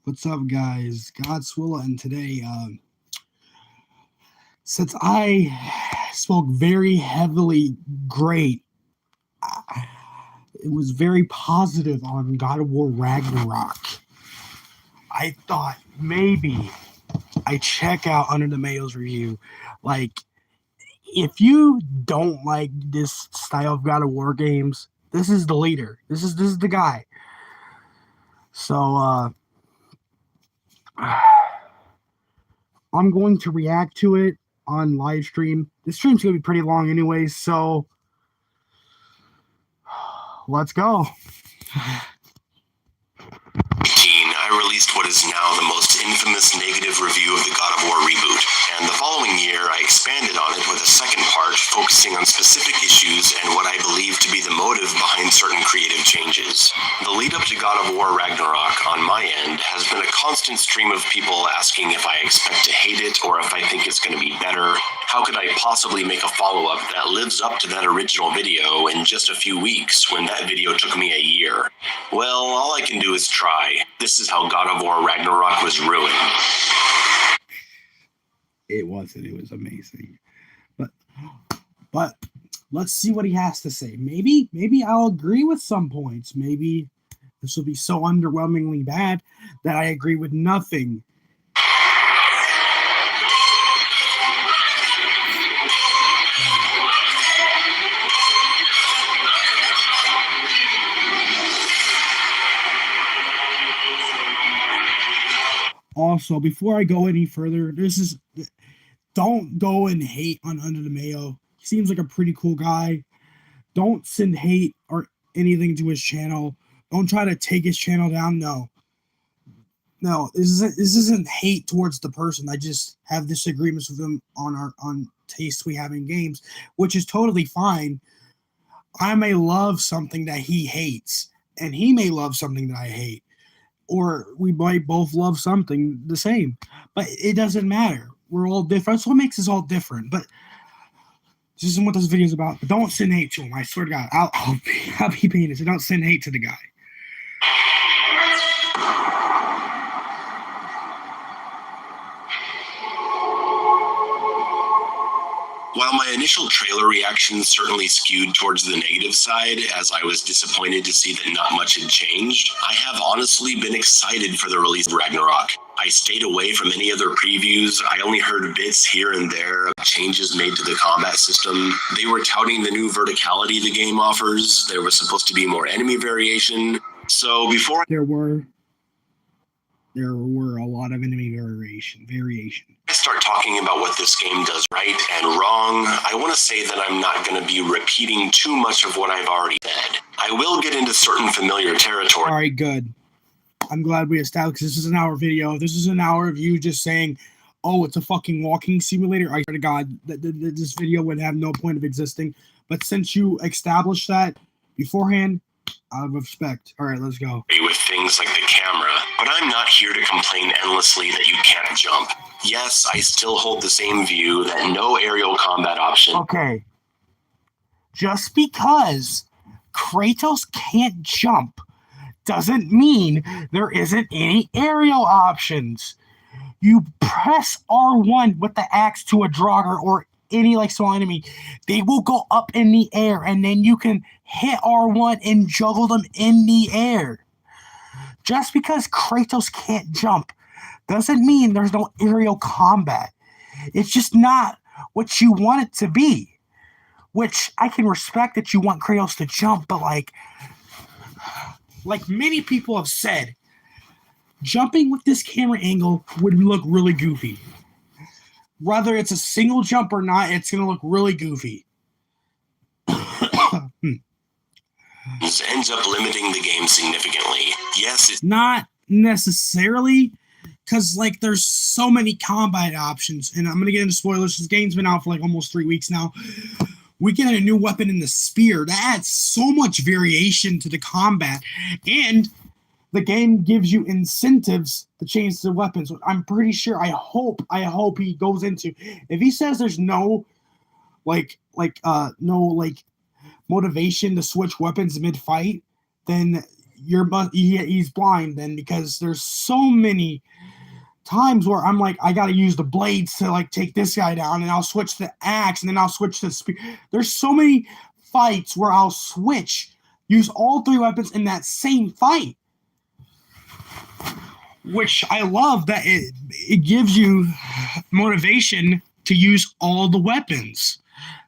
What's up, guys? Godswilla, and today, since I spoke very heavily great, it was very positive on God of War Ragnarok. I thought maybe I check out Under the Mayos review. Like, if you don't like this style of God of War games, this is the leader. This is the guy. So, I'm going to react to it on live stream. This stream's going to be pretty long anyways, so let's go. I released what is now the most infamous negative review of the God of War reboot, and the following year I expanded on it with a second part focusing on specific issues and what I believe to be the motive behind certain creative changes. The lead up to God of War Ragnarok on my end has been a constant stream of people asking if I expect to hate it or if I think it's going to be better. How could I possibly make a follow-up that lives up to that original video in just a few weeks when that video took me a year? Well, all I can do is try. This is how God of War Ragnarok was ruined. It wasn't. It was amazing. But let's see what he has to say. Maybe I'll agree with some points. Maybe this will be so underwhelmingly bad that I agree with nothing. Also, before I go any further, don't go and hate on Under the Mayo. He seems like a pretty cool guy. Don't send hate or anything to his channel. Don't try to take his channel down. No, this isn't hate towards the person. I just have disagreements with him on taste we have in games, which is totally fine. I may love something that he hates, and he may love something that I hate. Or we might both love something the same, but it doesn't matter. We're all different. That's what makes us all different. But this isn't what this video is about. But don't send hate to him. I swear to God, I'll be paying this. Don't send hate to the guy. While my initial trailer reaction certainly skewed towards the negative side, as I was disappointed to see that not much had changed, I have honestly been excited for the release of Ragnarok. I stayed away from any other previews. I only heard bits here and there of changes made to the combat system. They were touting the new verticality the game offers. There was supposed to be more enemy variation. So before There were a lot of enemy variation. I start talking about what this game does right and wrong, I want to say that I'm not going to be repeating too much of what I've already said. I will get into certain familiar territory. All right, good. I'm glad we established this is an hour video. This is an hour of you just saying, oh, it's a fucking walking simulator. I swear to God, this video would have no point of existing. But since you established that beforehand, out of respect. All right, let's go. With things like the camera, but I'm not here to complain endlessly that you can't jump. Yes, I still hold the same view that no aerial combat option. Okay. Just because Kratos can't jump doesn't mean there isn't any aerial options. You press R1 with the axe to a Draugr or any like small enemy, they will go up in the air, and then you can hit R1 and juggle them in the air. Just because Kratos can't jump doesn't mean there's no aerial combat. It's just not what you want it to be. Which I can respect that you want Kratos to jump, but like many people have said, jumping with this camera angle would look really goofy. Whether it's a single jump or not, it's going to look really goofy. Ends up limiting the game significantly. Yes, it's not necessarily, because like there's so many combat options, and I'm going to get into spoilers. This game's been out for like almost 3 weeks now. We get a new weapon in the spear. That adds so much variation to the combat, and the game gives you incentives to change the weapons. So I'm pretty sure. I hope he goes into. If he says there's no, no motivation to switch weapons mid fight, then he's blind then, because there's so many times where I'm like, I gotta use the blades to like take this guy down, and I'll switch the axe, and then I'll switch the spear. There's so many fights where I'll use all three weapons in that same fight, which I love that it gives you motivation to use all the weapons.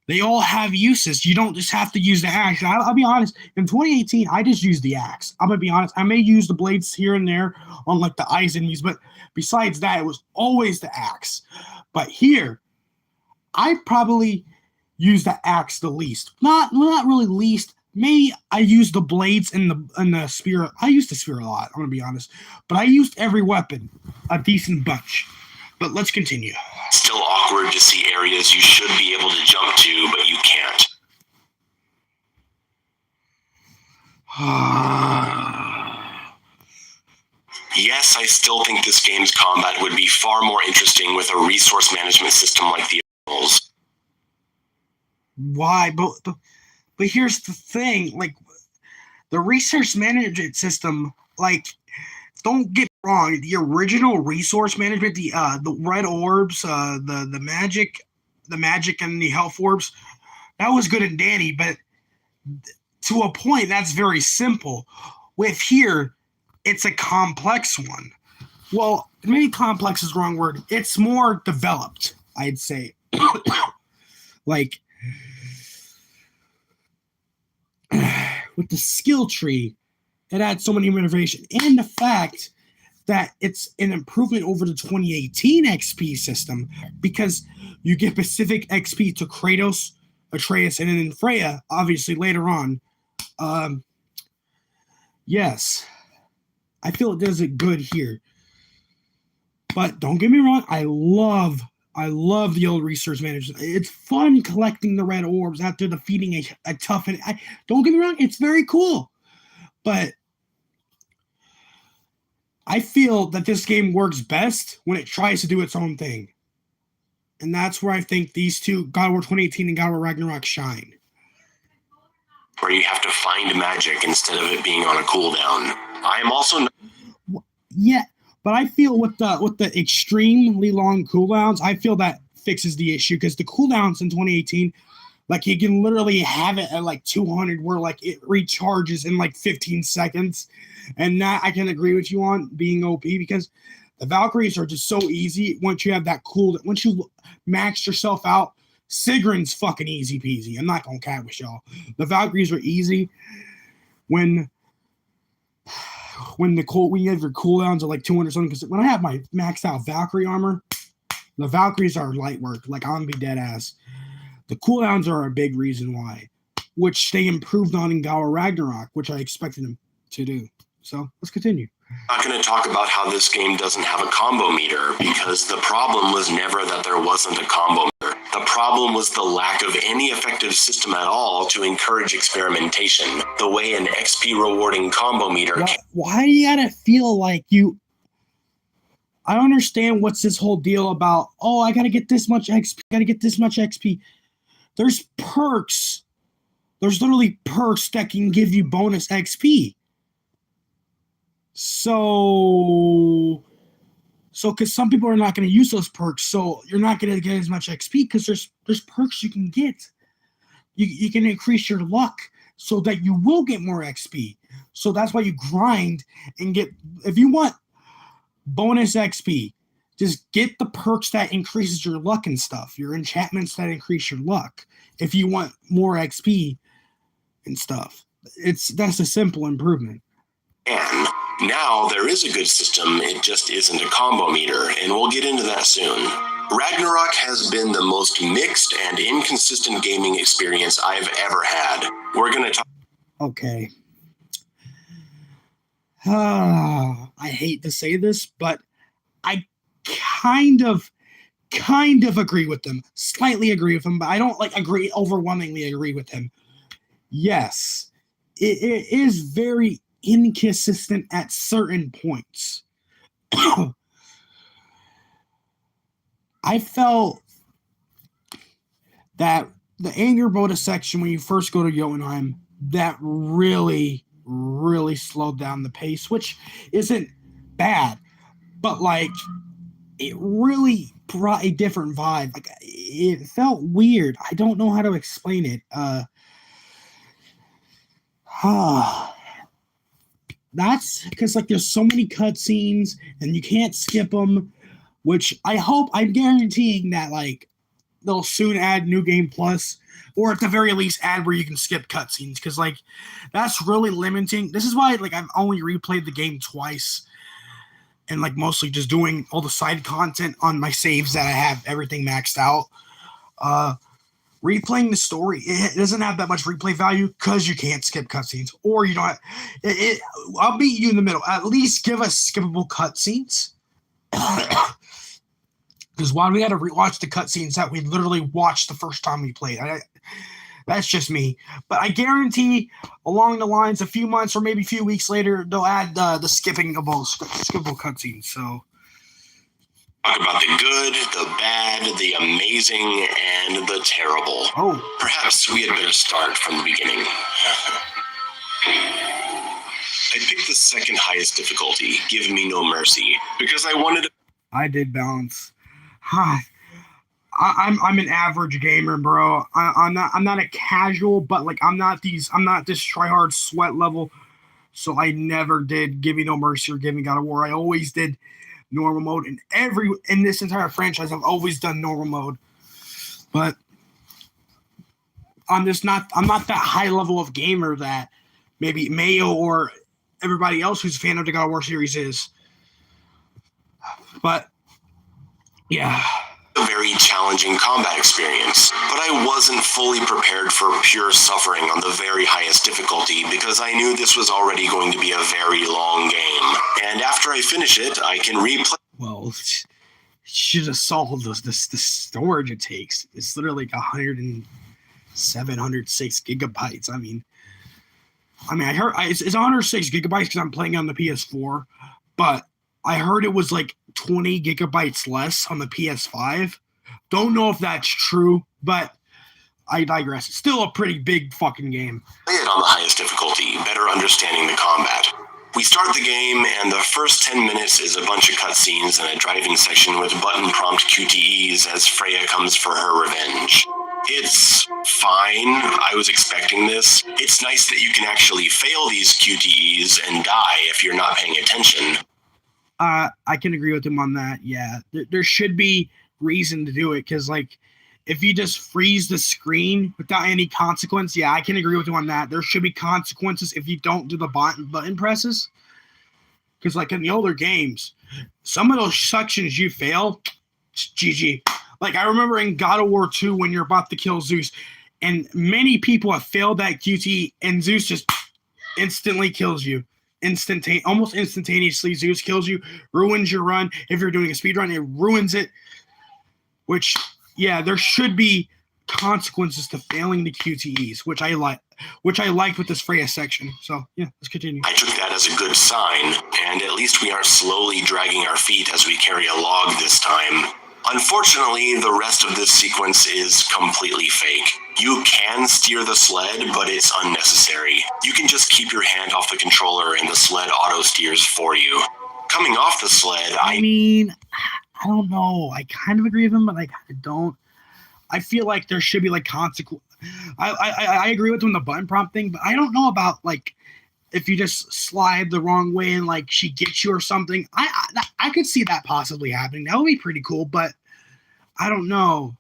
They all have uses. You don't just have to use the axe. I'll be honest. In 2018, I just used the axe. I'm gonna be honest. I may use the blades here and there on like the ice enemies, but besides that, it was always the axe. But here, I probably use the axe the least. Not really least. Maybe I use the blades and the spear. I use the spear a lot. I'm gonna be honest. But I used every weapon a decent bunch. But let's continue. Still awkward to see areas you should be able to jump to, but you can't. Yes, I still think this game's combat would be far more interesting with a resource management system like the originals. Why? But here's the thing. Like, the resource management system, like, don't get me wrong, the original resource management, the red orbs, the magic and the health orbs, that was good and dandy, but to a point, that's very simple. With here, it's a complex one. Well, maybe complex is the wrong word. It's more developed, I'd say. Like, with the skill tree, it adds so many innovation, and the fact that it's an improvement over the 2018 XP system, because you get specific XP to Kratos, Atreus, and then Freya, obviously later on. Yes, I feel it does it good here. But don't get me wrong, I love the old resource management. It's fun collecting the red orbs after defeating a tough enemy. Don't get me wrong, it's very cool. But I feel that this game works best when it tries to do its own thing. And that's where I think these two, God of War 2018 and God of War Ragnarok, shine. Where you have to find magic instead of it being on a cooldown. I am also... Yeah, but I feel with the extremely long cooldowns, I feel that fixes the issue, because the cooldowns in 2018, like, you can literally have it at like 200 where like it recharges in like 15 seconds. And that I can agree with you on being OP, because the Valkyries are just so easy once you have that once you max yourself out. Sigrun's fucking easy peasy. I'm not gonna cat with y'all. The Valkyries are easy when you have your cooldowns are like 200 something. Because when I have my maxed out Valkyrie armor, the Valkyries are light work. Like, I'm gonna be dead ass. The cooldowns are a big reason why, which they improved on in God of War Ragnarok, which I expected them to do. So let's continue. I'm not going to talk about how this game doesn't have a combo meter, because the problem was never that there wasn't a combo meter. The problem was the lack of any effective system at all to encourage experimentation, the way an XP rewarding combo meter... Why do you gotta feel like you... I don't understand what's this whole deal about, oh, I gotta get this much XP, There's perks. There's literally perks that can give you bonus XP. So because some people are not going to use those perks, so you're not going to get as much XP, because there's perks you can get. You can increase your luck so that you will get more XP. So that's why you grind and get, if you want bonus XP, just get the perks that increases your luck and stuff, your enchantments that increase your luck. If you want more XP and stuff, that's a simple improvement. And now there is a good system, it just isn't a combo meter, and we'll get into that soon. Ragnarok has been the most mixed and inconsistent gaming experience I've ever had. We're going to talk... Okay. I hate to say this, but I kind of agree with them. Slightly agree with him, but I don't overwhelmingly agree with him. Yes, it is very inconsistent at certain points. I felt that the anger bonus section when you first go to Jotunheim, that really really slowed down the pace, which isn't bad, but like it really brought a different vibe. Like it felt weird. I don't know how to explain it. That's because like there's so many cutscenes and you can't skip them. Which I'm guaranteeing that like they'll soon add New Game Plus, or at the very least add where you can skip cutscenes, because like that's really limiting. This is why like I've only replayed the game twice, and like mostly just doing all the side content on my saves that I have everything maxed out. Replaying the story, it doesn't have that much replay value because you can't skip cutscenes, or you don't. I'll beat you in the middle. At least give us skippable cutscenes. Because why we had to rewatch the cutscenes that we literally watched the first time we played? That's just me. But I guarantee along the lines, a few months or maybe a few weeks later, they'll add the skippable cutscenes. So talk about the good, the bad, the amazing, and the terrible. Oh. Perhaps we had better start from the beginning. I picked the second highest difficulty, Give Me No Mercy, because I wanted to... I did balance. I'm an average gamer, bro. I'm not a casual, but like I'm not this tryhard sweat level. So I never did Give Me No Mercy or Give Me God of War. I always did normal mode. In this entire franchise, I've always done normal mode. But I'm not that high level of gamer that maybe Mayo or everybody else who's a fan of the God of War series is. But yeah. A very challenging combat experience, but I wasn't fully prepared for pure suffering on the very highest difficulty because I knew this was already going to be a very long game. And after I finish it, I can replay. Well, you should have solved the storage it takes. It's literally like 107, 106 gigabytes. I mean, I heard it's 106 gigabytes because I'm playing on the PS4, but I heard it was like 20 gigabytes less on the PS5. Don't know if that's true, but I digress. It's still a pretty big fucking game. Play it on the highest difficulty, better understanding the combat. We start the game, and the first 10 minutes is a bunch of cutscenes and a driving section with button prompt QTEs as Freya comes for her revenge. It's fine. I was expecting this. It's nice that you can actually fail these QTEs and die if you're not paying attention. I can agree with him on that. Yeah, there should be reason to do it because, like, if you just freeze the screen without any consequence, yeah, I can agree with him on that. There should be consequences if you don't do the button presses. Because, like, in the older games, some of those sections you fail, GG. Like, I remember in God of War 2 when you're about to kill Zeus, and many people have failed that QTE, and Zeus just instantly kills you. Almost instantaneously, Zeus kills you, ruins your run. If you're doing a speed run, it ruins it. Which, yeah, there should be consequences to failing the QTEs, which I liked with this Freya section. So yeah, let's continue. I took that as a good sign, and at least we aren't slowly dragging our feet as we carry a log this time. Unfortunately, the rest of this sequence is completely fake. You can steer the sled, but it's unnecessary. You can just keep your hand off the controller and the sled auto steers for you. Coming off the sled, I mean, I don't know. I kind of agree with him, but I kind of don't. I feel like there should be like consequence. I agree with him on the button prompt thing, but I don't know about like if you just slide the wrong way and like she gets you or something. I could see that possibly happening. That would be pretty cool, but I don't know.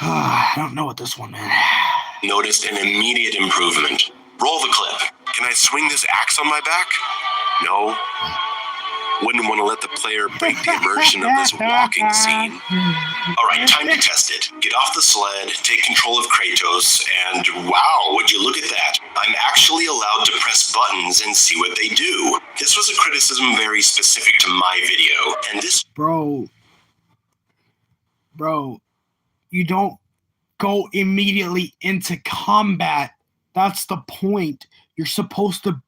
I don't know with this one, man. Noticed an immediate improvement. Roll the clip. Can I swing this axe on my back? No. Wouldn't want to let the player break the immersion of this walking scene. All right, time to test it. Get off the sled, take control of Kratos, and wow, would you look at that? I'm actually allowed to press buttons and see what they do. This was a criticism very specific to my video, and this... Bro, you don't go immediately into combat. That's the point. You're supposed to...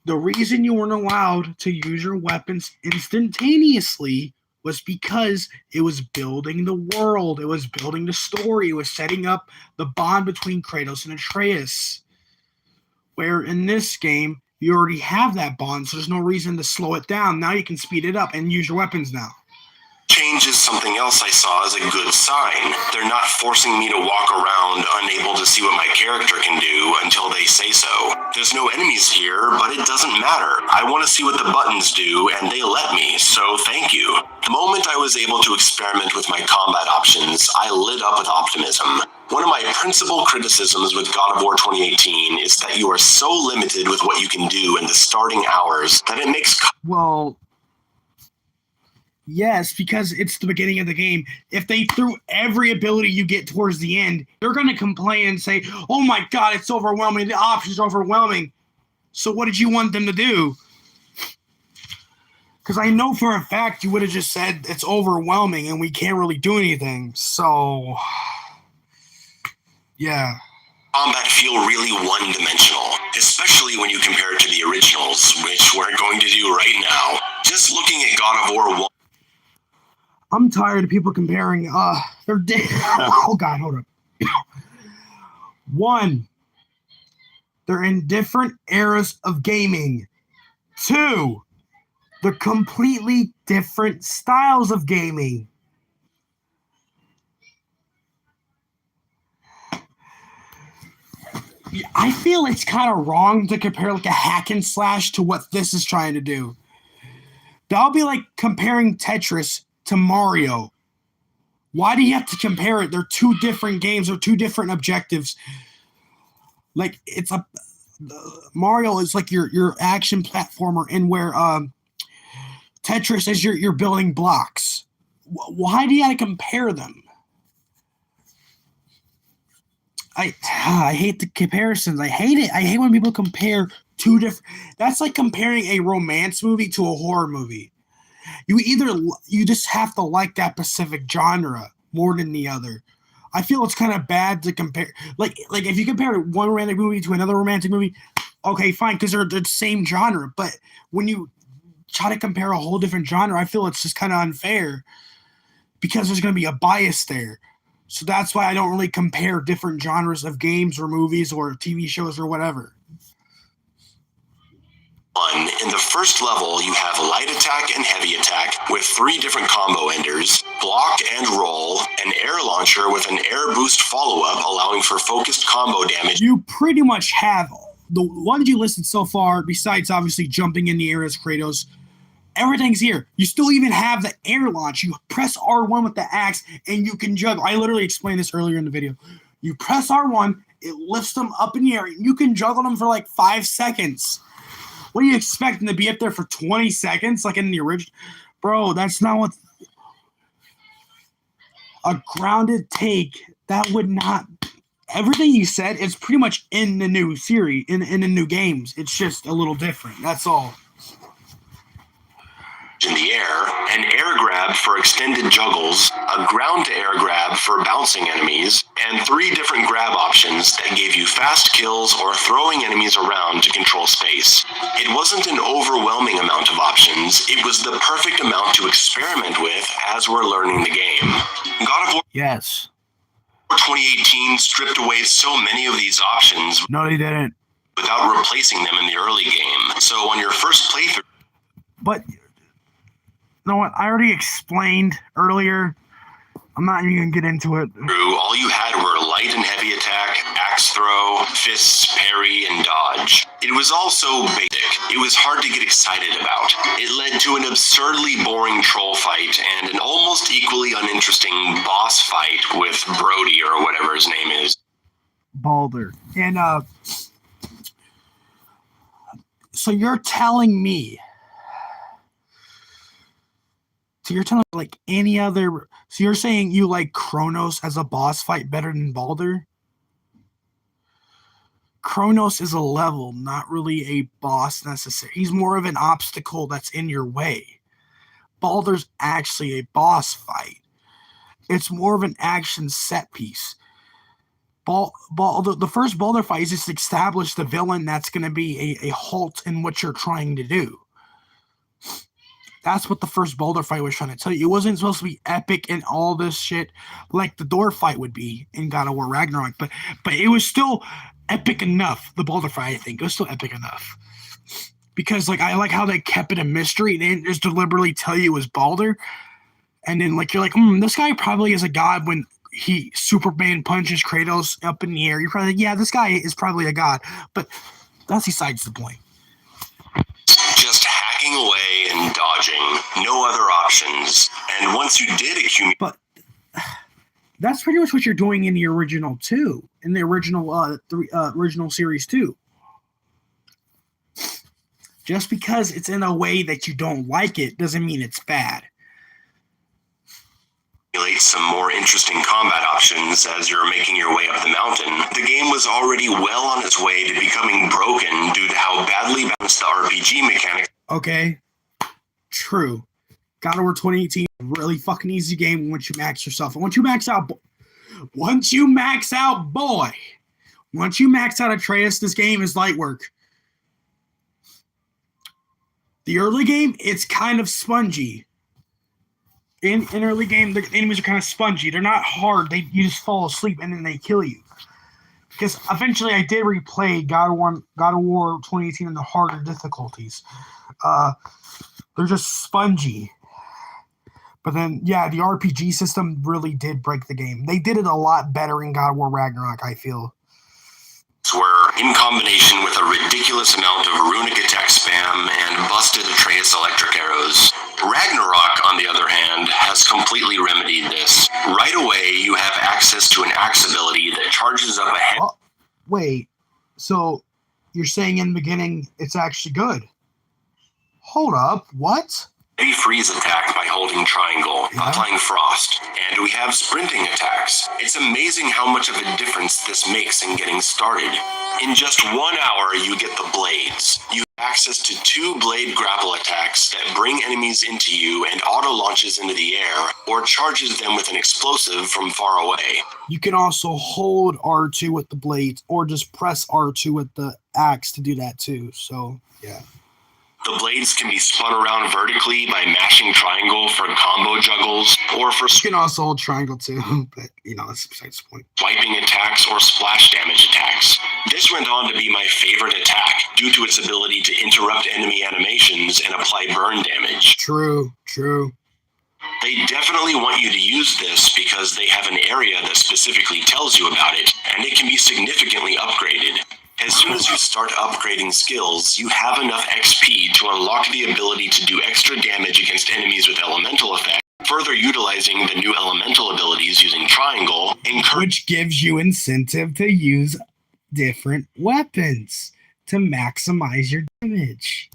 The reason you weren't allowed to use your weapons instantaneously was because it was building the world, it was building the story, it was setting up the bond between Kratos and Atreus. Where in this game, you already have that bond, so there's no reason to slow it down. Now you can speed it up and use your weapons now. Change is something else I saw as a good sign. They're not forcing me to walk around unable to see what my character can do until they say so. There's no enemies here, but it doesn't matter. I want to see what the buttons do, and they let me, so thank you. The moment I was able to experiment with my combat options, I lit up with optimism. One of my principal criticisms with God of War 2018 is that you are so limited with what you can do in the starting hours that it makes... Well, yes, because it's the beginning of the game. If they threw every ability you get towards the end, they're going to complain and say, oh my god, it's overwhelming, the options are overwhelming. So what did you want them to do? Because I know for a fact you would have just said it's overwhelming and we can't really do anything. So, yeah. Combat feel really one-dimensional, especially when you compare it to the originals, which we're going to do right now. Just looking at God of War 1... I'm tired of people comparing, oh god, hold up. One, they're in different eras of gaming. Two, they're completely different styles of gaming. I feel it's kind of wrong to compare like a hack and slash to what this is trying to do. That'll be like comparing Tetris to Mario. Why do you have to compare it? They're two different games or two different objectives. Like it's a Mario is like your action platformer, and where Tetris is you're building blocks. Why do you have to compare them? I hate the comparisons. I hate it. I hate when people compare two different. That's like comparing a romance movie to a horror movie. You just have to like that specific genre more than the other. I feel it's kind of bad to compare. Like if you compare one romantic movie to another romantic movie, okay, fine, because they're the same genre. But when you try to compare a whole different genre, I feel it's just kind of unfair because there's going to be a bias there. So that's why I don't really compare different genres of games or movies or TV shows or whatever. In the first level, you have light attack and heavy attack with 3 different combo enders, block and roll, an air launcher with an air boost follow-up allowing for focused combo damage. You pretty much have the ones you listed so far, besides obviously jumping in the air as Kratos. Everything's here. You still even have the air launch. You press R1 with the axe and you can juggle. I literally explained this earlier in the video. You press R1, it lifts them up in the air. You can juggle them for like 5 seconds. What do you expect them to be up there for 20 seconds like in the original? Bro, that's not what... A grounded take, that would not... Everything you said is pretty much in the new series, in the new games. It's just a little different. That's all. In the air, an air grab for extended juggles, a ground-to-air grab for bouncing enemies, and 3 different grab options that gave you fast kills or throwing enemies around to control space. It wasn't an overwhelming amount of options, it was the perfect amount to experiment with as we're learning the game. God of War Yes. 2018 stripped away so many of these options No, they didn't. without replacing them in the early game. So on your first playthrough... But... You know what? I already explained earlier. I'm not even going to get into it. All you had were light and heavy attack, axe throw, fists, parry, and dodge. It was also basic. It was hard to get excited about. It led to an absurdly boring troll fight and an almost equally uninteresting boss fight with Brody or whatever his name is. Baldur. And, so you're telling me... So you're telling me like any other... So you're saying you like Kronos as a boss fight better than Baldur? Kronos is a level, not really a boss necessarily. He's more of an obstacle that's in your way. Baldur's actually a boss fight. It's more of an action set piece. The first Baldur fight is just establish the villain that's going to be a halt in what you're trying to do. That's what the first boulder fight was trying to tell you. It wasn't supposed to be epic and all this shit like the door fight would be in God of War Ragnarok, but it was still epic enough. The boulder fight, I think, it was still epic enough. Because like I like how they kept it a mystery. They didn't just deliberately tell you it was Baldur. And then like you're like, this guy probably is a god when he Superman punches Kratos up in the air. You're probably like, yeah, this guy is probably a god. But that's besides the point. Just hacking away and dodging, no other options. And once you did accumulate, but that's pretty much what you're doing in the original too, in the original original series too. Just because it's in a way that you don't like it doesn't mean it's bad. Some more interesting combat options as you're making your way up the mountain. The game was already well on its way to becoming broken due to how badly balanced the RPG mechanics. Okay, true. God of War 2018, really fucking easy game once you max yourself. Once you max out Atreus, this game is light work. The early game, it's kind of spongy. In early game, the enemies are kind of spongy. They're not hard. You just fall asleep and then they kill you. Because eventually I did replay God of War 2018 in the harder difficulties. They're just spongy. But then, yeah, the RPG system really did break the game. They did it a lot better in God of War Ragnarok, I feel. Were in combination with a ridiculous amount of runic attack spam and busted Atreus electric arrows. Ragnarok, on the other hand, has completely remedied this. Right away, you have access to an axe ability that charges up ahead. Oh, wait, so you're saying in the beginning it's actually good? Hold up, what? Heavy freeze attack by holding triangle, applying frost, and we have sprinting attacks. It's amazing how much of a difference this makes in getting started. In just 1 hour, you get the blades. You have access to 2 blade grapple attacks that bring enemies into you and auto launches into the air, or charges them with an explosive from far away. You can also hold R2 with the blades, or just press R2 with the axe to do that too, so yeah. The blades can be spun around vertically by mashing triangle for combo juggles, or for you can also hold triangle too, but that's besides the point. Swiping attacks or splash damage attacks. This went on to be my favorite attack due to its ability to interrupt enemy animations and apply burn damage. True. They definitely want you to use this because they have an area that specifically tells you about it, and it can be significantly upgraded. As soon as you start upgrading skills, you have enough XP to unlock the ability to do extra damage against enemies with elemental effects, further utilizing the new elemental abilities using triangle, which gives you incentive to use different weapons to maximize your damage.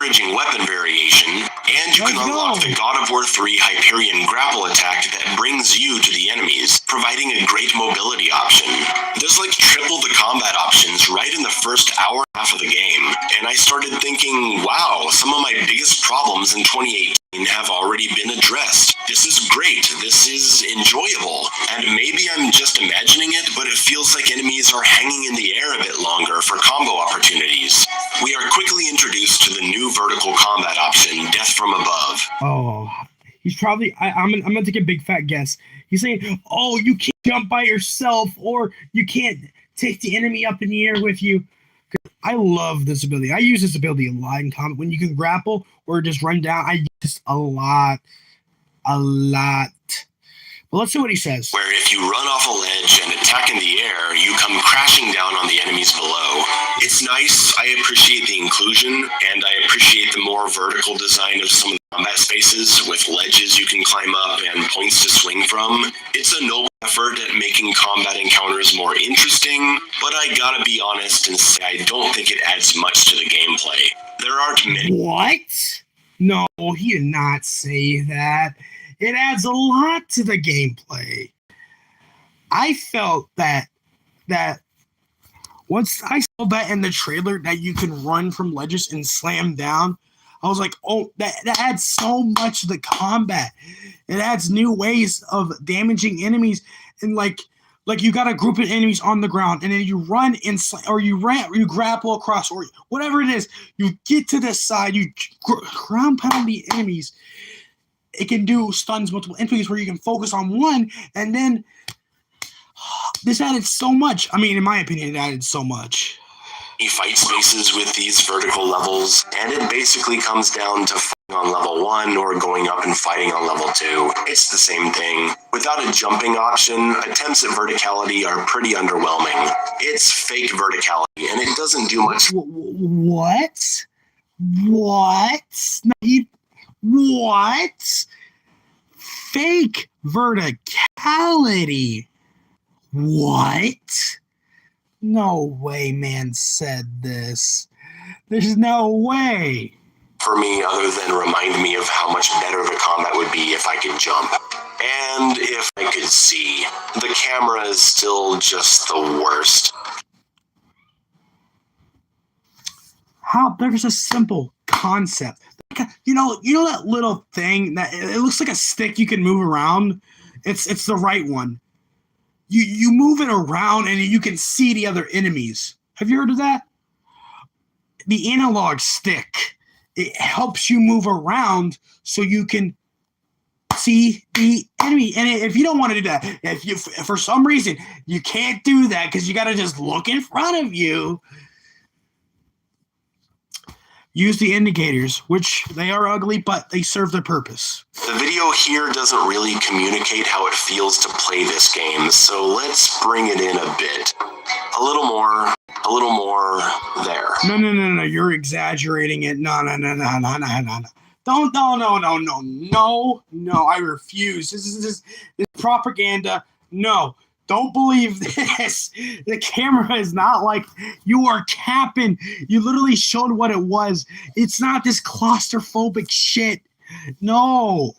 Encouraging weapon variation, and you can unlock the God of War 3 Hyperion grapple attack that brings you to the enemies, providing a great mobility option. There's like triple the combat options right in the first hour and a half of the game, and I started thinking, wow, some of my biggest problems in 2018 have already been addressed. This is great, this is enjoyable, and maybe I'm just imagining it, but it feels like enemies are hanging in the air a bit longer for combo opportunities. We are quickly introduced to the new vertical combat option, Death from Above. Oh, he's probably, I'm gonna take a big fat guess. He's saying, oh, you can't jump by yourself, or you can't take the enemy up in the air with you. I love this ability. I use this ability a lot in combat. When you can grapple or just run down, I use this a lot. Well, let's see what he says. Where if you run off a ledge and attack in the air, you come crashing down on the enemies below. It's nice, I appreciate the inclusion, and I appreciate the more vertical design of some of the combat spaces with ledges you can climb up and points to swing from. It's a noble effort at making combat encounters more interesting, but I gotta be honest and say I don't think it adds much to the gameplay. There aren't many. What? No, he did not say that. It adds a lot to the gameplay. I felt that once I saw that in the trailer that you can run from ledges and slam down, I was like, oh, that adds so much to the combat. It adds new ways of damaging enemies. And like Like you got a group of enemies on the ground, and then you run inside, or you grapple across, or whatever it is. You get to this side, you ground pound the enemies. It can do stuns multiple enemies where you can focus on one, and then this added so much. I mean, in my opinion, it added so much. Fight spaces with these vertical levels, and it basically comes down to fighting on level 1 or going up and fighting on level 2. It's the same thing. Without a jumping option, attempts at verticality are pretty underwhelming. It's fake verticality, and it doesn't do much. What? What? Fake verticality. What? No way man said this. There's no way. For me, other than remind me of how much better the combat would be if I could jump. And if I could see. The camera is still just the worst. How? There's a simple concept. You know that little thing that it looks like a stick you can move around? It's the right one. You move it around and you can see the other enemies. Have you heard of that? The analog stick. It helps you move around so you can see the enemy. And if you don't want to do that, if you for some reason you can't do that because you got to just look in front of you, use the indicators, which they are ugly, but they serve their purpose. The video here doesn't really communicate how it feels to play this game, so let's bring it in a bit. A little more there. No, you're exaggerating it. No. No, I refuse. This is propaganda. No. Don't believe this. The camera is not like you are capping. You literally showed what it was. It's not this claustrophobic shit. No.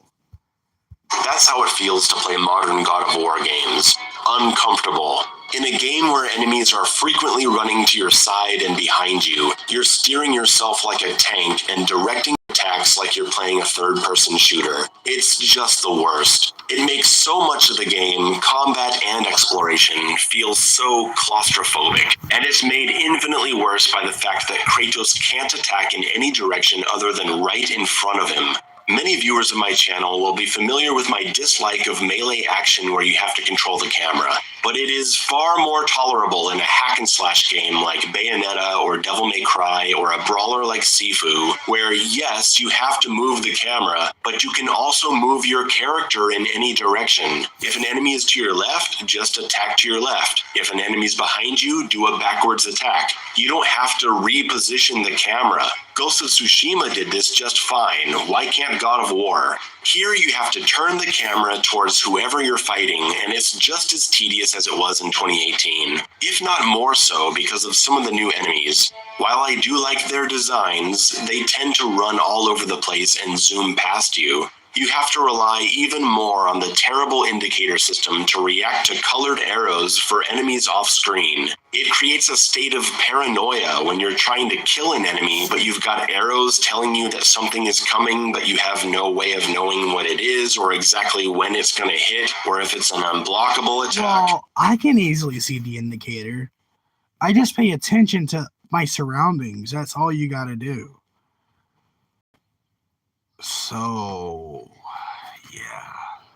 That's how it feels to play modern God of War games. Uncomfortable. In a game where enemies are frequently running to your side and behind you, you're steering yourself like a tank and directing attacks like you're playing a third-person shooter. It's just the worst. It makes so much of the game, combat and exploration, feel so claustrophobic, and it's made infinitely worse by the fact that Kratos can't attack in any direction other than right in front of him. Many viewers of my channel will be familiar with my dislike of melee action where you have to control the camera, but it is far more tolerable in a hack-and-slash game like Bayonetta or Devil May Cry or a brawler like Sifu, where yes, you have to move the camera, but you can also move your character in any direction. If an enemy is to your left, just attack to your left. If an enemy is behind you, do a backwards attack. You don't have to reposition the camera. Ghost of Tsushima did this just fine. Why can't God of War? Here you have to turn the camera towards whoever you're fighting, and it's just as tedious as it was in 2018, if not more so because of some of the new enemies. While I do like their designs, they tend to run all over the place and zoom past you. You have to rely even more on the terrible indicator system to react to colored arrows for enemies off screen. It creates a state of paranoia when you're trying to kill an enemy, but you've got arrows telling you that something is coming, but you have no way of knowing what it is or exactly when it's going to hit or if it's an unblockable attack. Well, I can easily see the indicator. I just pay attention to my surroundings. That's all you got to do. So, yeah.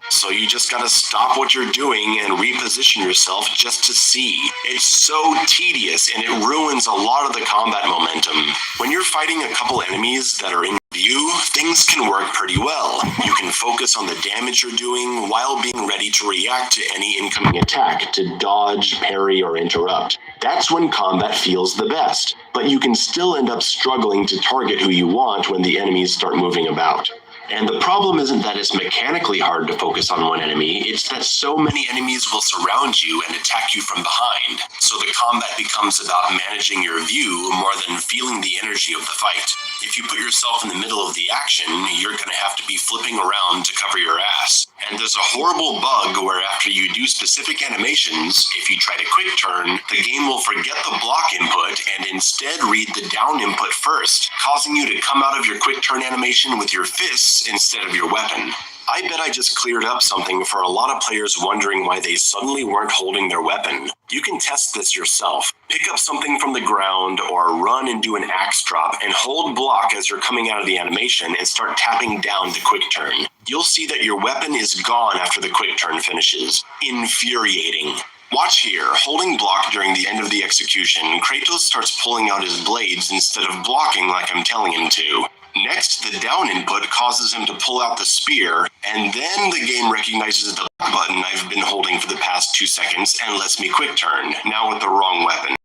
So you just gotta stop what you're doing and reposition yourself just to see. It's so tedious and it ruins a lot of the combat momentum. When you're fighting a couple enemies that are in view, things can work pretty well. You can focus on the damage you're doing while being ready to react to any incoming attack, to dodge, parry, or interrupt. That's when combat feels the best, but you can still end up struggling to target who you want when the enemies start moving about. And the problem isn't that it's mechanically hard to focus on one enemy, it's that so many enemies will surround you and attack you from behind. So the combat becomes about managing your view more than feeling the energy of the fight. If you put yourself in the middle of the action, you're going to have to be flipping around to cover your ass. And there's a horrible bug where after you do specific animations, if you try to quick turn, the game will forget the block input and instead read the down input first, causing you to come out of your quick turn animation with your fists instead of your weapon. I bet I just cleared up something for a lot of players wondering why they suddenly weren't holding their weapon. You can test this yourself. Pick up something from the ground or run and do an axe drop and hold block as you're coming out of the animation and start tapping down the quick turn. You'll see that your weapon is gone after the quick turn finishes. Infuriating. Watch here, holding block during the end of the execution, Kratos starts pulling out his blades instead of blocking like I'm telling him to. Next, the down input causes him to pull out the spear, and then the game recognizes the button I've been holding for the past 2 seconds and lets me quick turn, now with the wrong weapon.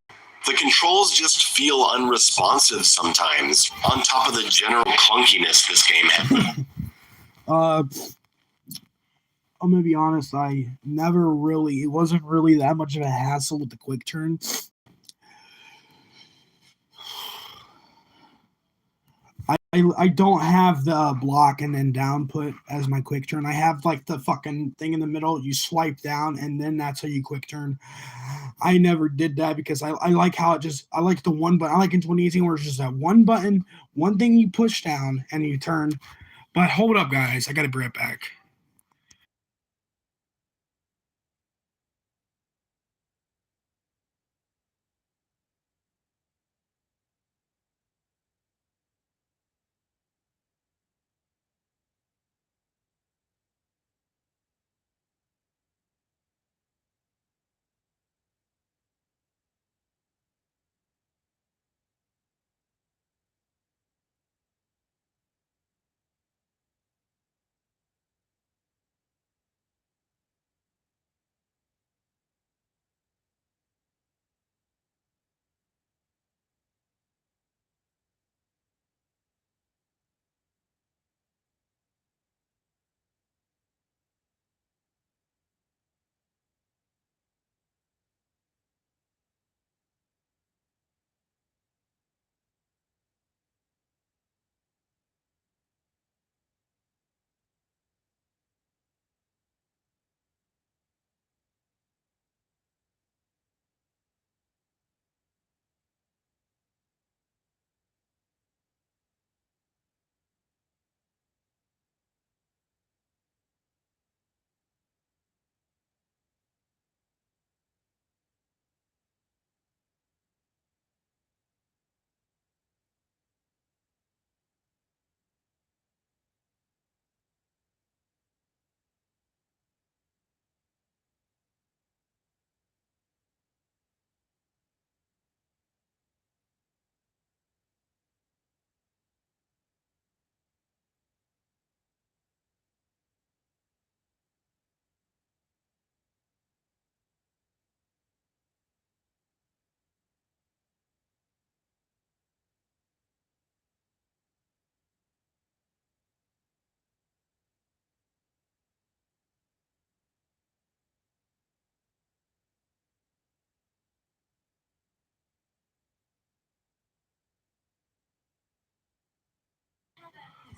The controls just feel unresponsive sometimes, on top of the general clunkiness this game has. I'm gonna be honest, it wasn't really that much of a hassle with the quick turn. I don't have the block and then down put as my quick turn. I have like the fucking thing in the middle. You swipe down and then that's how you quick turn. I never did that because I like how I like the one button. I like in 2018 where it's just that one button, one thing you push down and you turn. But hold up, guys. I gotta bring it back.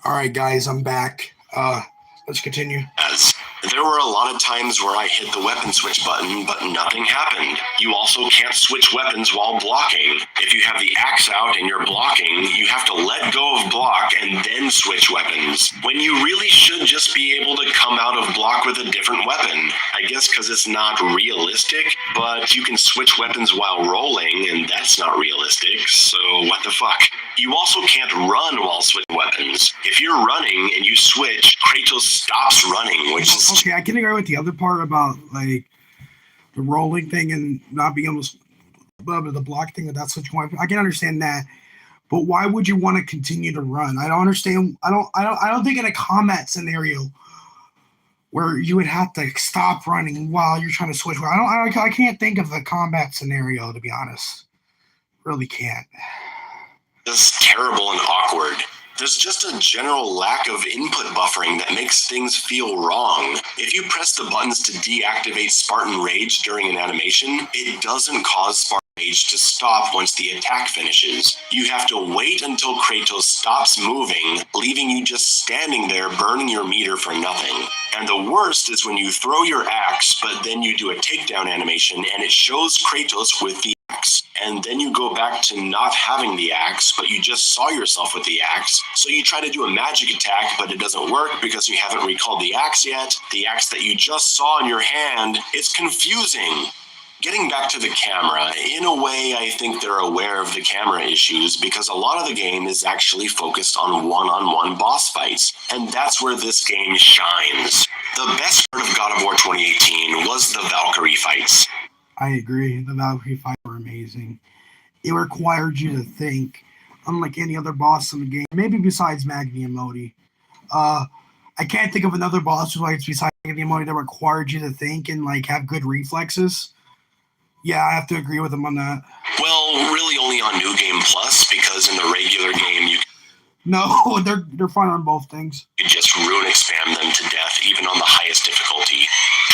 All right, guys, I'm back. Let's continue. As there were a lot of times where I hit the weapon switch button, but nothing happened. You also can't switch weapons while blocking. If you have the axe out and you're blocking, you have to let go of block and then switch weapons, when you really should just be able to come out of block with a different weapon. I guess because it's not realistic, but you can switch weapons while rolling, and that's not realistic, so what the fuck? You also can't run while switching weapons. If you're running and you switch, Kratos stops running, which is... Okay, I can agree with the other part about, like, the rolling thing and not being able to... the block thing, that's what you want. I can understand that. But why would you want to continue to run? I don't understand. I don't think in a combat scenario where you would have to stop running while you're trying to switch. I can't think of a combat scenario, to be honest. Really can't. This is terrible and awkward. There's just a general lack of input buffering that makes things feel wrong. If you press the buttons to deactivate Spartan Rage during an animation, it doesn't cause Spartan Rage to stop once the attack finishes. You have to wait until Kratos stops moving, leaving you just standing there burning your meter for nothing. And the worst is when you throw your axe, but then you do a takedown animation and it shows Kratos with the axe. and then you go back to not having the axe, but you just saw yourself with the axe. So you try to do a magic attack, but it doesn't work because you haven't recalled the axe yet. The axe that you just saw in your hand, it's confusing. Getting back to the camera, in a way, I think they're aware of the camera issues because a lot of the game is actually focused on one-on-one boss fights, and that's where this game shines. The best part of God of War 2018 was the Valkyrie fights. I agree. The Valkyrie fights were amazing. It required you to think, unlike any other boss in the game, maybe besides Magni and Modi. I can't think of another boss fights besides Magni and Modi that required you to think and like have good reflexes. Yeah, I have to agree with him on that. Well, really only on New Game Plus, because in the regular game you No, they're fine on both things. could just runic spam them to death, even on the highest difficulty.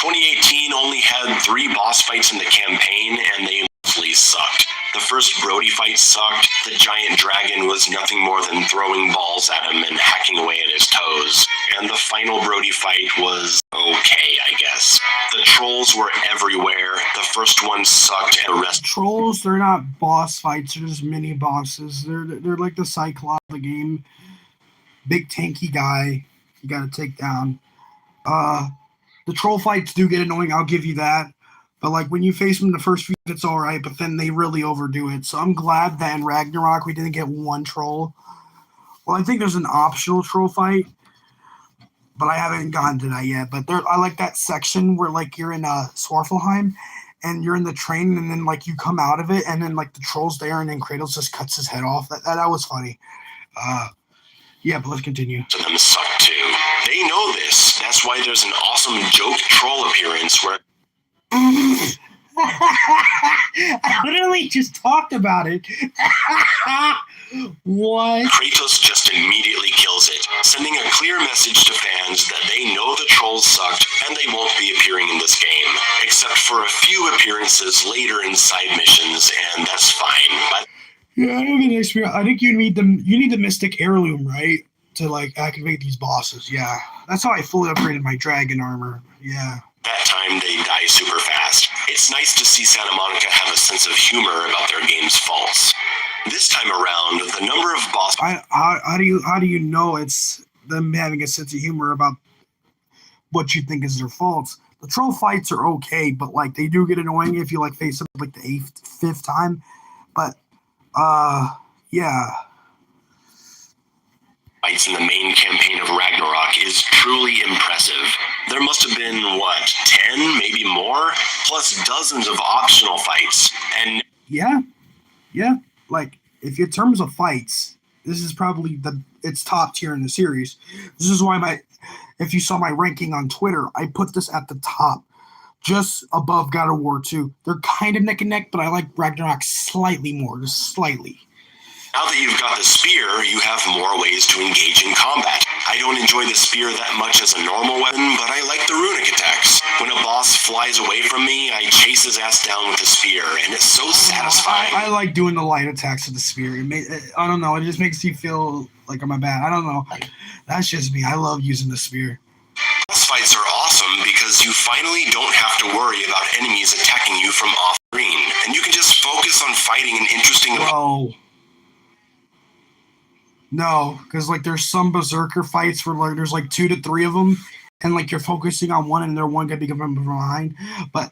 2018 only had 3 boss fights in the campaign, and they mostly sucked. The first Brody fight sucked. The giant dragon was nothing more than throwing balls at him and hacking away at his toes. And the final Brody fight was okay, I guess. The trolls were everywhere. The first one sucked, and the rest... Trolls, they're not boss fights, they're just mini bosses. They're like the Cyclops of the game. Big tanky guy you gotta take down. The troll fights do get annoying, I'll give you that. But like when you face them the first few, it's all right. But then they really overdo it. So I'm glad that in Ragnarok we didn't get one troll. Well, I think there's an optional troll fight, but I haven't gotten to that yet. But I like that section where like you're in Svartalfheim and you're in the train, and then like you come out of it, and then like the troll's there, and then Kratos just cuts his head off. That was funny. Yeah, but let's continue. ...to them suck too. They know this. That's why there's an awesome joke troll appearance where I literally just talked about it. What? Kratos just immediately kills it, sending a clear message to fans that they know the trolls sucked and they won't be appearing in this game, except for a few appearances later in side missions, and that's fine. But Yeah, I don't think experience. I think you need the Mystic Heirloom, right? To like activate these bosses. Yeah. That's how I fully upgraded my dragon armor. Yeah. that time they die super fast. It's nice to see Santa Monica have a sense of humor about their game's faults. This time around, the number of boss... How do you know it's them having a sense of humor about what you think is their faults? The troll fights are okay, but like they do get annoying if you like face them like the fifth time. But yeah. Fights in the main campaign of Ragnarok is truly impressive. There must have been, 10, maybe more? Plus dozens of optional fights. And yeah. Like, if in terms of fights, this is probably it's top tier in the series. This is why if you saw my ranking on Twitter, I put this at the top, just above God of War 2. They're kind of neck and neck, but I like Ragnarok slightly more, just slightly. now that you've got the spear, you have more ways to engage in combat. I don't enjoy the spear that much as a normal weapon, but I like the runic attacks. When a boss flies away from me, I chase his ass down with the spear, and it's so satisfying. I like doing the light attacks with the spear. I don't know, it just makes you feel like I'm a bad. I don't know. That's just me. I love using the spear. Boss fights are awesome because you finally don't have to worry about enemies attacking you from off-screen, and you can just focus on fighting an interesting... No, because like there's some berserker fights where like there's like 2 to 3 of them, and like you're focusing on one, and they're one gonna be coming from behind. But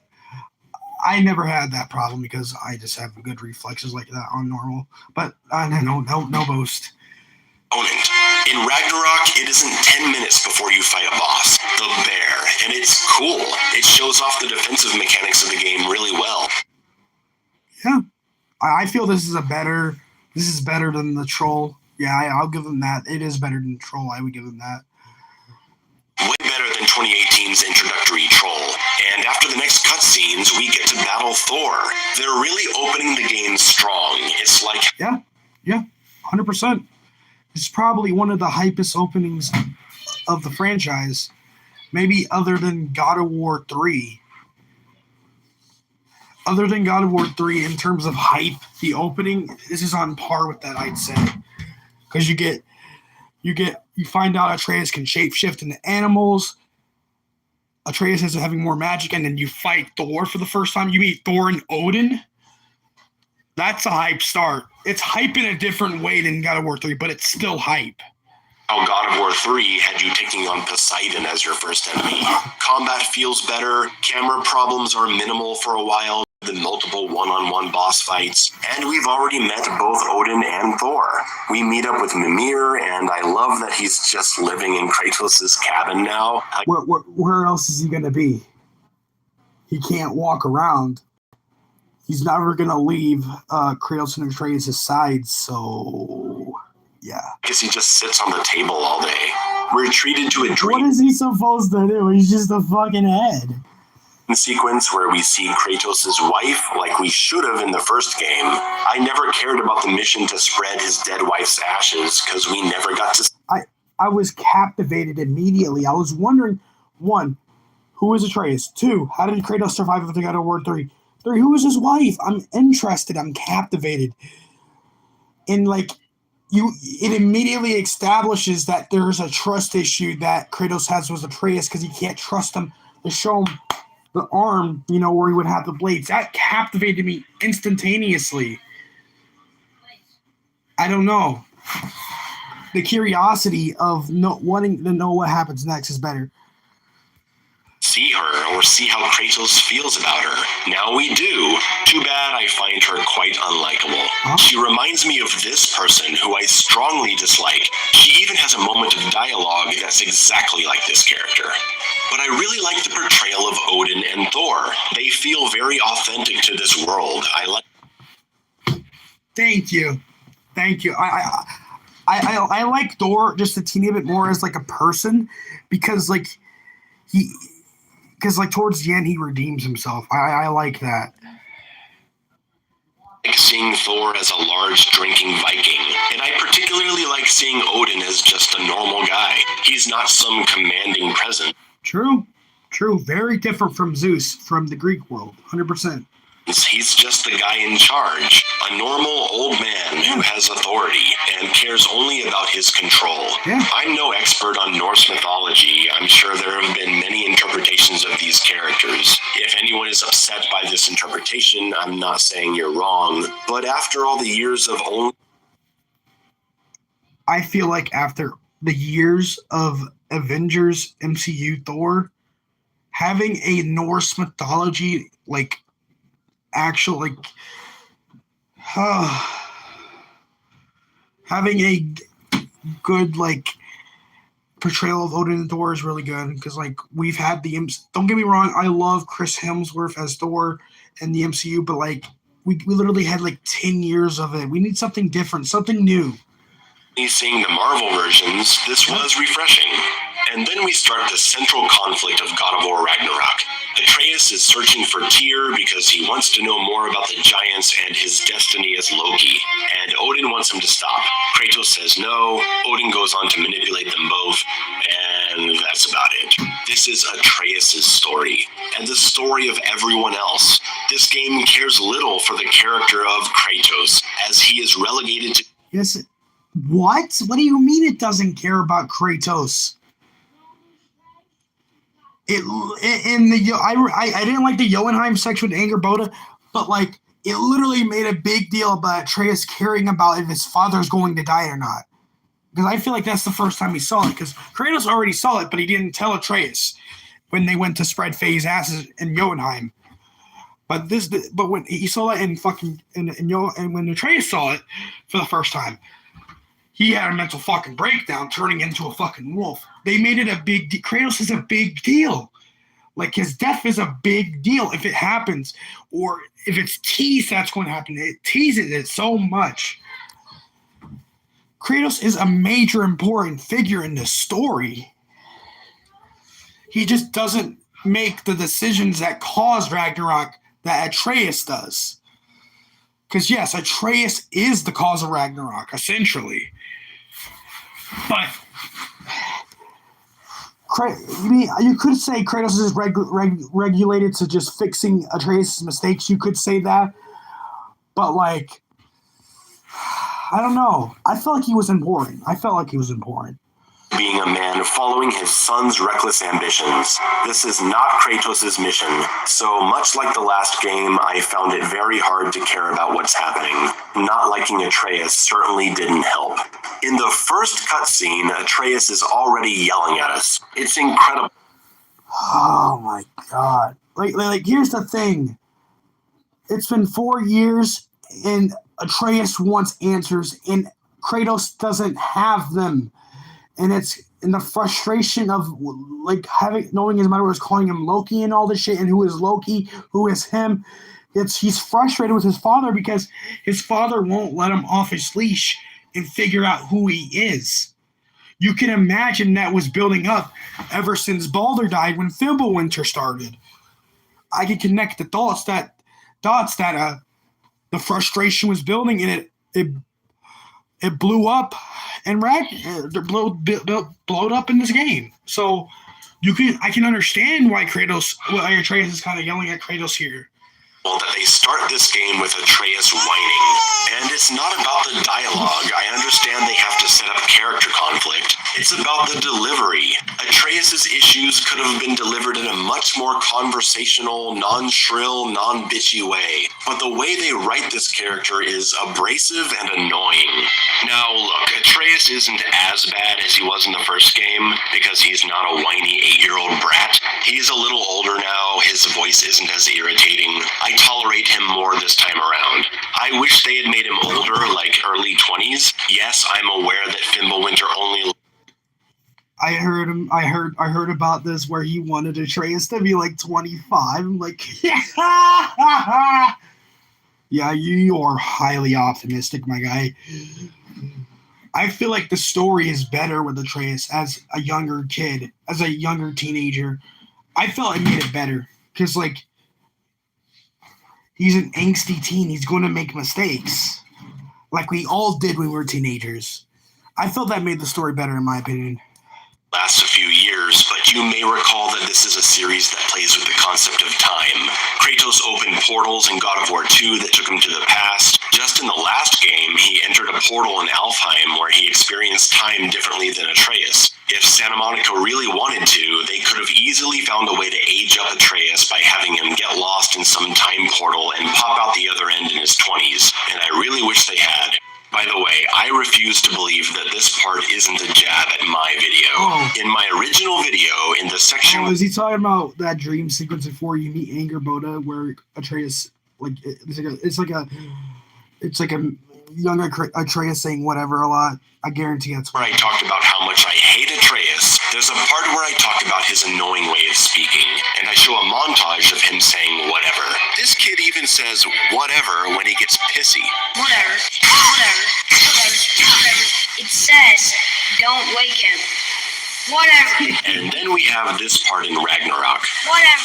I never had that problem because I just have good reflexes like that on normal. But no boast. Opponent. In Ragnarok, it isn't 10 minutes before you fight a boss, the bear, and it's cool. It shows off the defensive mechanics of the game really well. Yeah, I feel this is better than the troll. Yeah, I'll give them that. It is better than Troll. I would give them that. Way better than 2018's introductory Troll. And after the next cutscenes, we get to battle Thor. They're really opening the game strong. It's like... Yeah, 100%. It's probably one of the hypest openings of the franchise. Maybe other than God of War 3. Other than God of War 3, in terms of hype, the opening, this is on par with that, I'd say. Because you find out Atreus can shapeshift into animals. Atreus is having more magic, and then you fight Thor for the first time. You meet Thor and Odin. That's a hype start. It's hype in a different way than God of War 3, but it's still hype. How God of War 3 had you taking on Poseidon as your first enemy. Combat feels better, camera problems are minimal for a while, the multiple one-on-one boss fights, and we've already met both Odin and Thor. We meet up with Mimir, and I love that he's just living in Kratos' cabin now. Where else is he going to be? He can't walk around. He's never going to leave Kratos and Atreus' side, so yeah. I guess he just sits on the table all day. We're treated to a dream. What is he supposed to do? He's just a fucking head. Sequence where we see Kratos' wife like we should have in the first game. I never cared about the mission to spread his dead wife's ashes because we never got to... I was captivated immediately. I was wondering, 1, who was Atreus? 2, how did Kratos survive if they got a word? 3, who was his wife? I'm interested. I'm captivated. And like, it immediately establishes that there's a trust issue that Kratos has with Atreus because he can't trust him to show him the arm, where he would have the blades. That captivated me instantaneously. I don't know. The curiosity of wanting to know what happens next is better. See her or see how Kratos feels about her. Now we do. Too bad I find her quite unlikable. Huh? She reminds me of this person who I strongly dislike. She even has a moment of dialogue that's exactly like this character. But I really like the portrayal of Odin and Thor. They feel very authentic to this world. Thank you. I like Thor just a teeny bit more as like a person because towards the end he redeems himself. I like that. Like seeing Thor as a large drinking Viking, and I particularly like seeing Odin as just a normal guy. He's not some commanding presence. True. Very different from Zeus from the Greek world, 100%. He's just the guy in charge, a normal old man who has authority and cares only about his control. Yeah. I'm no expert on Norse mythology. I'm sure there have been many interpretations of these characters. If anyone is upset by this interpretation, I'm not saying you're wrong. But after all the years of I feel like after the years of Avengers, MCU, Thor, having a Norse mythology, having a good portrayal of Odin and Thor is really good because we've had don't get me wrong, I love Chris Hemsworth as Thor in the MCU, but we literally had 10 years of it. We need something different, something new. Seeing the Marvel versions, this was refreshing. And then we start the central conflict of God of War Ragnarok. Atreus is searching for Tyr because he wants to know more about the giants and his destiny as Loki, and Odin wants him to stop. Kratos says no, Odin goes on to manipulate them both, and that's about it. This is Atreus' story, and the story of everyone else. This game cares little for the character of Kratos, as he is relegated to... Yes. What? What do you mean it doesn't care about Kratos? I didn't like the Jotunheim section with Angerboda, but it literally made a big deal about Atreus caring about if his father's going to die or not. Because I feel like that's the first time we saw it. Because Kratos already saw it, but he didn't tell Atreus when they went to spread Faye's asses in Jotunheim. But when he saw it and when Atreus saw it for the first time, he had a mental fucking breakdown, turning into a fucking wolf. They made it a big deal. Kratos is a big deal. His death is a big deal if it happens. Or if it's teased that's going to happen. It teases it so much. Kratos is a major important figure in the story. He just doesn't make the decisions that cause Ragnarok that Atreus does. Because yes, Atreus is the cause of Ragnarok, essentially. But you could say Kratos is regulated to just fixing Atreus' mistakes. You could say that. But I don't know. I felt like he was important. being a man following his son's reckless ambitions. This is not Kratos' mission, so much like the last game, I found it very hard to care about what's happening. Not liking Atreus certainly didn't help. In the first cutscene, Atreus is already yelling at us. It's incredible. Oh my god. Like here's the thing. It's been 4 years and Atreus wants answers and Kratos doesn't have them. And it's in the frustration of like knowing his mother was calling him Loki and all this shit, and who is Loki, who is him. He's frustrated with his father because his father won't let him off his leash and figure out who he is. You can imagine that was building up ever since Baldur died when Fimbulwinter started. I can connect the dots that the frustration was building, and it blew up and blowed up in this game. So I can understand why Atreus is kind of yelling at Kratos here. That they start this game with Atreus whining. And it's not about the dialogue. I understand they have to set up character conflict. It's about the delivery. Atreus' issues could have been delivered in a much more conversational, non-shrill, non-bitchy way. But the way they write this character is abrasive and annoying. Now, look, Atreus isn't as bad as he was in the first game because he's not a whiny 8-year-old brat. He's a little older now. His voice isn't as irritating. I tolerate him more this time around. I wish they had made him older, like early 20s. Yes, I'm aware that Fimbulwinter only... I heard about this where he wanted Atreus to be like 25. I'm like, yeah, you are highly optimistic, my guy. I feel like the story is better with Atreus as a younger kid, as a younger teenager. I felt it made it better because, like, he's an angsty teen. He's going to make mistakes, like we all did when we were teenagers. I felt that made the story better, in my opinion. Last a few years, but you may recall that this is a series that plays with the concept of time. Kratos opened portals in God of War 2 that took him to the past. Just in the last game, he entered a portal in Alfheim where he experienced time differently than Atreus. If Santa Monica really wanted to, they could have easily found a way to age up Atreus by having him get lost in some time portal and pop out the other end in his 20s, and I really wish they had. By the way, I refuse to believe that this part isn't a jab at my video. Oh. In my original video, in the section... Oh, is he talking about that dream sequence before you meet Angerboda where Atreus, like, it's like a young Atreus saying whatever a lot? I guarantee that's where I talked about how much I hate Atreus. There's a part where I talk about his annoying way of speaking, and I show a montage of him saying whatever. This kid even says whatever when he gets pissy. Whatever. It says, don't wake him. Whatever. And then we have this part in Ragnarok. Whatever.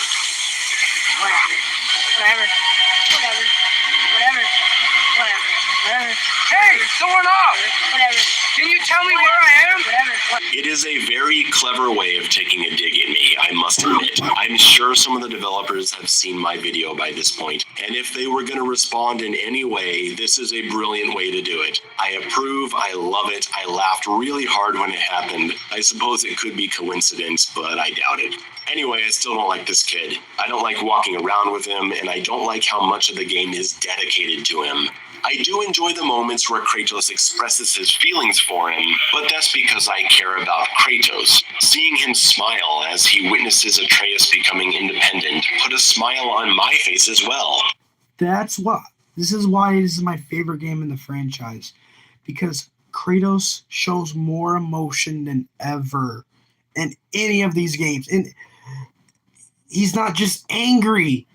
Hey, it's going off. Whatever. Can you tell me where I am? Whatever. It is a very clever way of taking a dig at me, I must admit. I'm sure some of the developers have seen my video by this point, and if they were going to respond in any way, this is a brilliant way to do it. I approve, I love it, I laughed really hard when it happened. I suppose it could be coincidence, but I doubt it. Anyway, I still don't like this kid. I don't like walking around with him, and I don't like how much of the game is dedicated to him. I do enjoy the moments where Kratos expresses his feelings for him, but that's because I care about Kratos. Seeing him smile as he witnesses Atreus becoming independent put a smile on my face as well. This is why this is my favorite game in the franchise, because Kratos shows more emotion than ever in any of these games. And he's not just angry.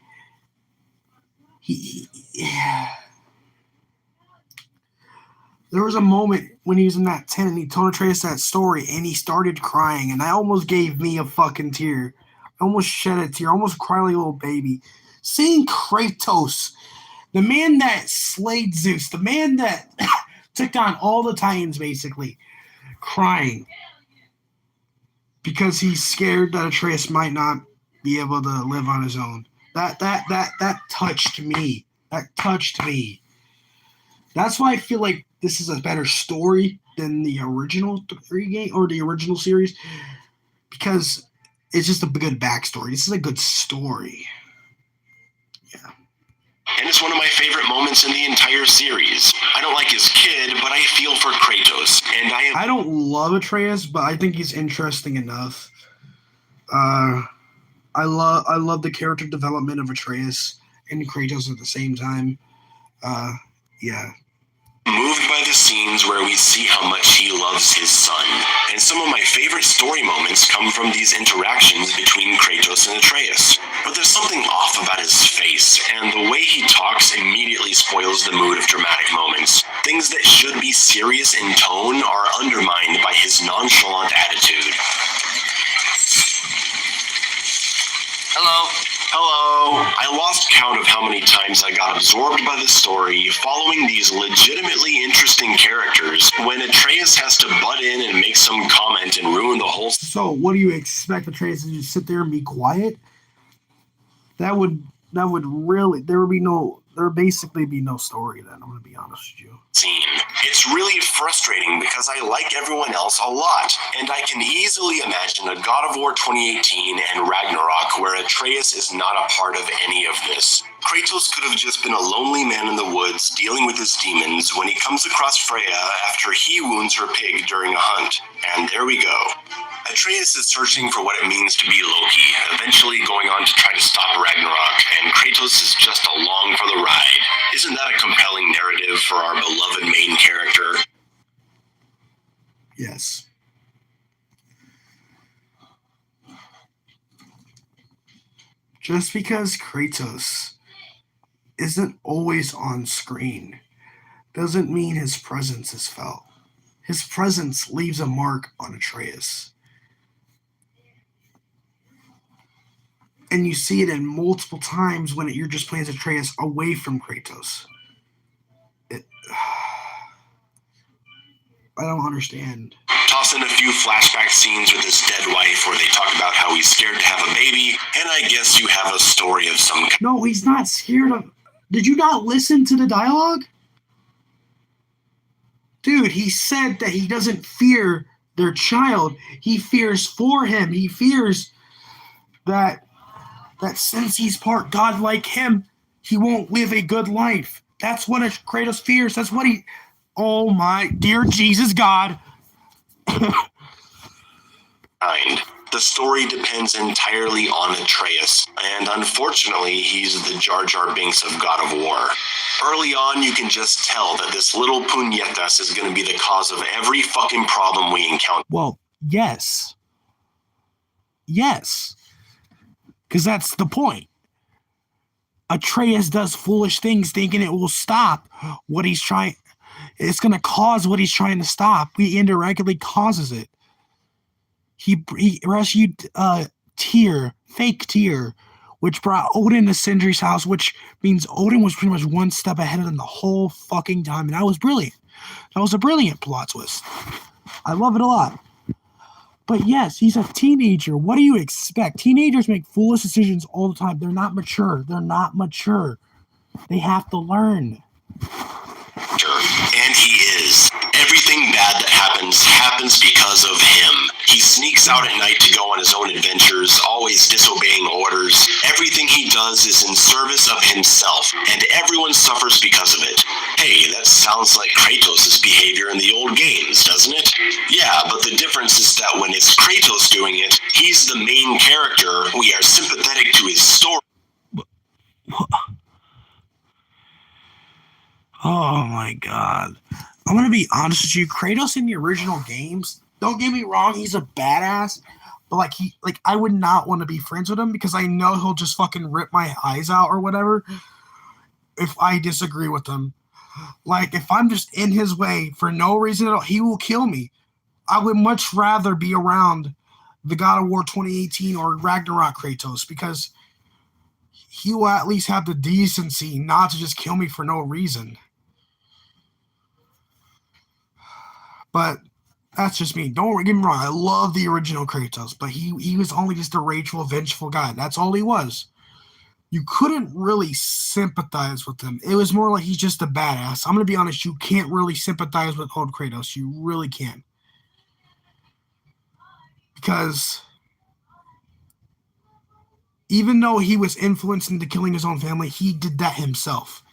There was a moment when he was in that tent and he told Atreus that story and he started crying, and I almost gave me a fucking tear. I almost shed a tear. I almost cried like a little baby. Seeing Kratos, the man that slayed Zeus, the man that took down all the Titans basically, crying because he's scared that Atreus might not be able to live on his own. That touched me. That touched me. That's why I feel like this is a better story than the original 3 game or the original series because it's just a good backstory. This is a good story. Yeah. And it's one of my favorite moments in the entire series. I don't like his kid, but I feel for Kratos, and I don't love Atreus, but I think he's interesting enough. I love the character development of Atreus and Kratos at the same time. Yeah. Moved by the scenes where we see how much he loves his son, and some of my favorite story moments come from these interactions between Kratos and Atreus. But there's something off about his face, and the way he talks immediately spoils the mood of dramatic moments. Things that should be serious in tone are undermined by his nonchalant attitude. Hello. I lost count of how many times I got absorbed by the story, following these legitimately interesting characters, when Atreus has to butt in and make some comment and ruin the whole... So, what do you expect Atreus to just sit there and be quiet? That would really... There would basically be no story then, I'm going to be honest with you. Scene. It's really frustrating because I like everyone else a lot, and I can easily imagine a God of War 2018 and Ragnarok where Atreus is not a part of any of this. Kratos could have just been a lonely man in the woods dealing with his demons when he comes across Freya after he wounds her pig during a hunt. And there we go. Atreus is searching for what it means to be Loki, eventually going on to try to stop Ragnarok, and Kratos is just along for the ride. Isn't that a compelling narrative for our beloved main character? Yes. Just because Kratos isn't always on screen doesn't mean his presence is felt. His presence leaves a mark on Atreus. And you see it in multiple times when you're just playing as Atreus away from Kratos. I don't understand. Toss in a few flashback scenes with his dead wife where they talk about how he's scared to have a baby, and I guess you have a story of some kind. No, he's not scared of... Did you not listen to the dialogue? Dude, he said that he doesn't fear their child. He fears for him. He fears that since he's part God like him, he won't live a good life. That's what Kratos fears. That's what he... Oh my dear Jesus God. The story depends entirely on Atreus, and unfortunately, he's the Jar Jar Binks of God of War. Early on, you can just tell that this little puñetas is going to be the cause of every fucking problem we encounter. Well, yes. Yes. Because that's the point. Atreus does foolish things thinking it will stop what he's trying. It's going to cause what he's trying to stop. He indirectly causes it. He rescued fake Tyr, which brought Odin to Sindri's house, which means Odin was pretty much one step ahead of them the whole fucking time. And that was brilliant. That was a brilliant plot twist. I love it a lot. But yes, he's a teenager. What do you expect? Teenagers make foolish decisions all the time. They're not mature. They have to learn. And he is. Everything bad that happens because of him. He sneaks out at night to go on his own adventures, always disobeying orders. Everything he does is in service of himself, and everyone suffers because of it. Hey, that sounds like Kratos' behavior in the old games, doesn't it? Yeah, but the difference is that when it's Kratos doing it, he's the main character. We are sympathetic to his story. Oh my God. I'm going to be honest with you. Kratos in the original games, don't get me wrong, he's a badass, but I would not want to be friends with him because I know he'll just fucking rip my eyes out or whatever if I disagree with him. Like, if I'm just in his way for no reason at all, he will kill me. I would much rather be around the God of War 2018 or Ragnarok Kratos because he will at least have the decency not to just kill me for no reason. But that's just me. Don't get me wrong. I love the original Kratos, but he was only just a rageful, vengeful guy. That's all he was. you couldn't really sympathize with him. It was more like he's just a badass. I'm going to be honest, you can't really sympathize with old Kratos. You really can't. Because even though he was influenced into killing his own family, he did that himself.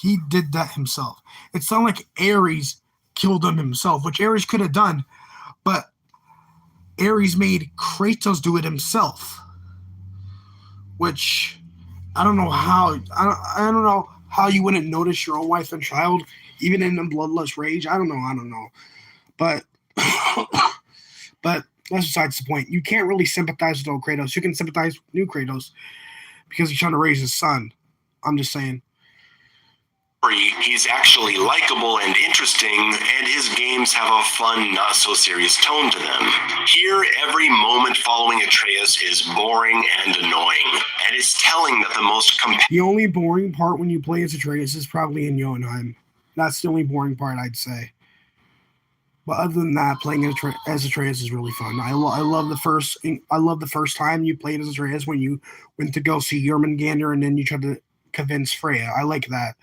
It's not like Ares killed him himself, which Ares could have done, but Ares made Kratos do it himself. Which I don't know how. I don't know how you wouldn't notice your own wife and child, even in a bloodlust rage. I don't know. But but that's besides the point. You can't really sympathize with old Kratos. You can sympathize with new Kratos because he's trying to raise his son. I'm just saying. He's actually likable and interesting, and his games have a fun, not-so-serious tone to them. Here, every moment following Atreus is boring and annoying, and it's telling that the only boring part when you play as Atreus is probably in Jotunheim. That's the only boring part, I'd say. But other than that, playing as Atreus is really fun. I love the first time you played as Atreus when you went to go see Jormungandr and then you tried to convince Freya. I like that.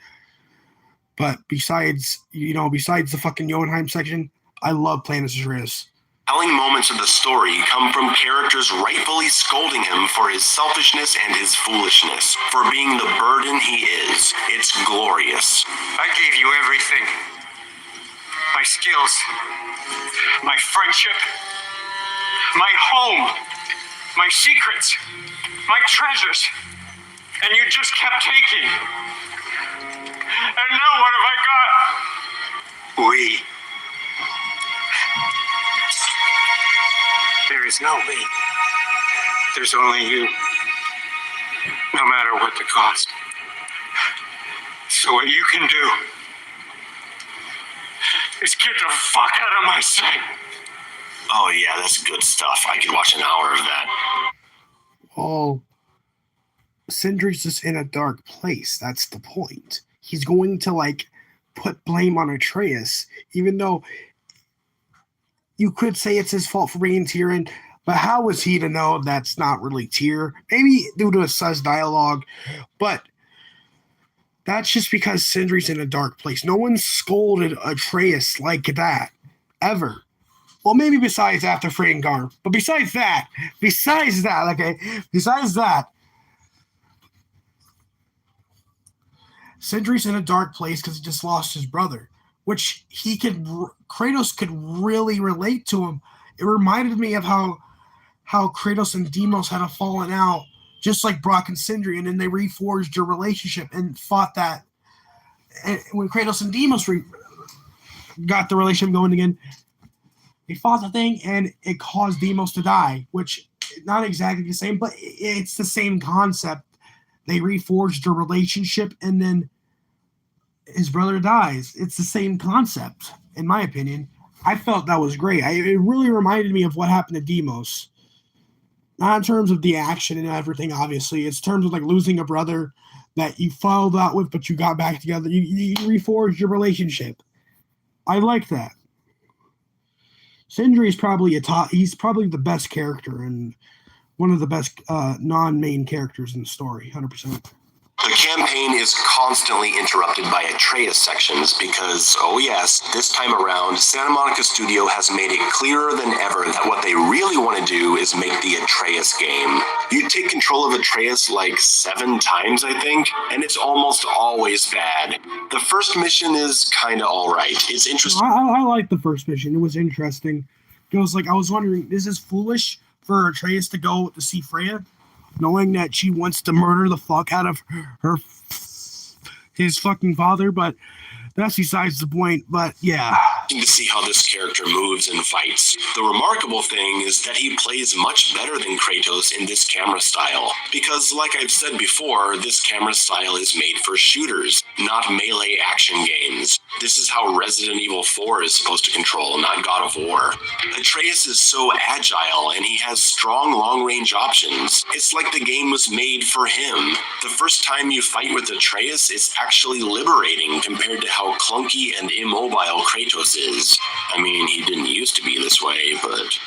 But besides the fucking Jotunheim section, I love playing as Atreus. Telling moments of the story come from characters rightfully scolding him for his selfishness and his foolishness, for being the burden he is. It's glorious. I gave you everything. My skills, my friendship, my home, my secrets, my treasures, and you just kept taking. And now what have I got? We. There is no we. There's only you. No matter what the cost. So what you can do is get the fuck out of my sight. Oh yeah, that's good stuff. I could watch an hour of that. Oh, Sindri's is in a dark place. That's the point. He's going to put blame on Atreus, even though you could say it's his fault for bringing Tyr in. But how was he to know that's not really Tyr? Maybe due to a sus dialogue, but that's just because Sindri's in a dark place. No one scolded Atreus like that ever. Well, maybe besides after freeing Gar. But besides that, Sindri's in a dark place because he just lost his brother, which Kratos could really relate to him. It reminded me of how Kratos and Deimos had a falling out, just like Brock and Sindri, and then they reforged their relationship and fought that. And when Kratos and Deimos got the relationship going again, they fought the thing, and it caused Deimos to die, which not exactly the same, but it's the same concept. They reforged their relationship, and then his brother dies. It's the same concept, in my opinion. I felt that was great. It really reminded me of what happened to Deimos. Not in terms of the action and everything, obviously. It's in terms of losing a brother that you followed out with, but you got back together. You reforged your relationship. I like that. Sindri is probably he's probably the best character and one of the best non-main characters in the story, 100%. The campaign is constantly interrupted by Atreus sections because, oh yes, this time around, Santa Monica Studio has made it clearer than ever that what they really want to do is make the Atreus game. You take control of Atreus 7 times, I think, and it's almost always bad. The first mission is kinda alright. It's interesting. I like the first mission. It was interesting. Because I was wondering, is this foolish for Atreus to go to see Freya, knowing that she wants to murder the fuck out of his fucking father? But that's besides the point. But yeah. To see how this character moves and fights. The remarkable thing is that he plays much better than Kratos in this camera style. Because, like I've said before, this camera style is made for shooters, not melee action games. This is how Resident Evil 4 is supposed to control, not God of War. Atreus is so agile, and he has strong long-range options. It's like the game was made for him. The first time you fight with Atreus, it's actually liberating compared to how clunky and immobile Kratos is. I mean, he didn't used to be this way, but,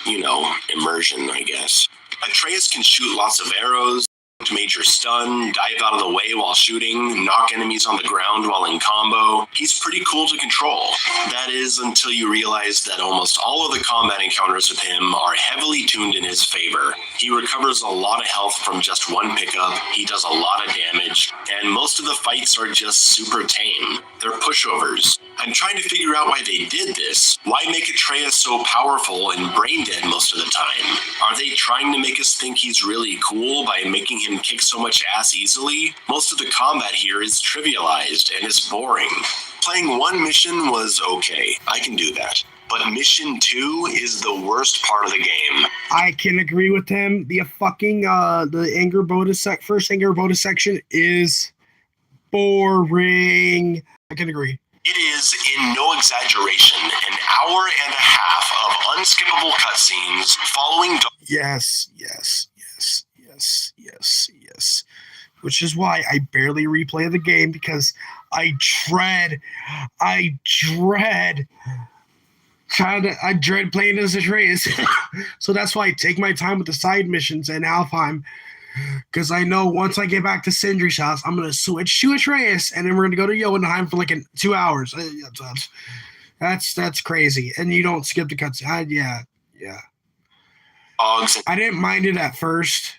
immersion, I guess. Atreus can shoot lots of arrows, major stun, dive out of the way while shooting, knock enemies on the ground while in combo. He's pretty cool to control. That is until you realize that almost all of the combat encounters with him are heavily tuned in his favor. He recovers a lot of health from just one pickup, he does a lot of damage, and most of the fights are just super tame. They're pushovers. I'm trying to figure out why they did this. Why make Atreus so powerful and brain dead most of the time? Are they trying to make us think he's really cool by making him kick so much ass easily? Most of the combat here is trivialized and is boring. Playing one mission was okay. I can do that. But mission 2 is the worst part of the game. I can agree with him. The fucking the Anger Bonus first Anger Bonus section is boring. I can agree. It is, in no exaggeration, an hour and a half of unskippable cutscenes following... Yes. Which is why I barely replay the game, because I dread playing as Atreus. So that's why I take my time with the side missions and Alfheim. Because I know once I get back to Sindri's house, I'm going to switch to Atreus, and then we're going to go to Jotunheim for like 2 hours. That's crazy. And you don't skip the cutscene. Yeah. I didn't mind it at first,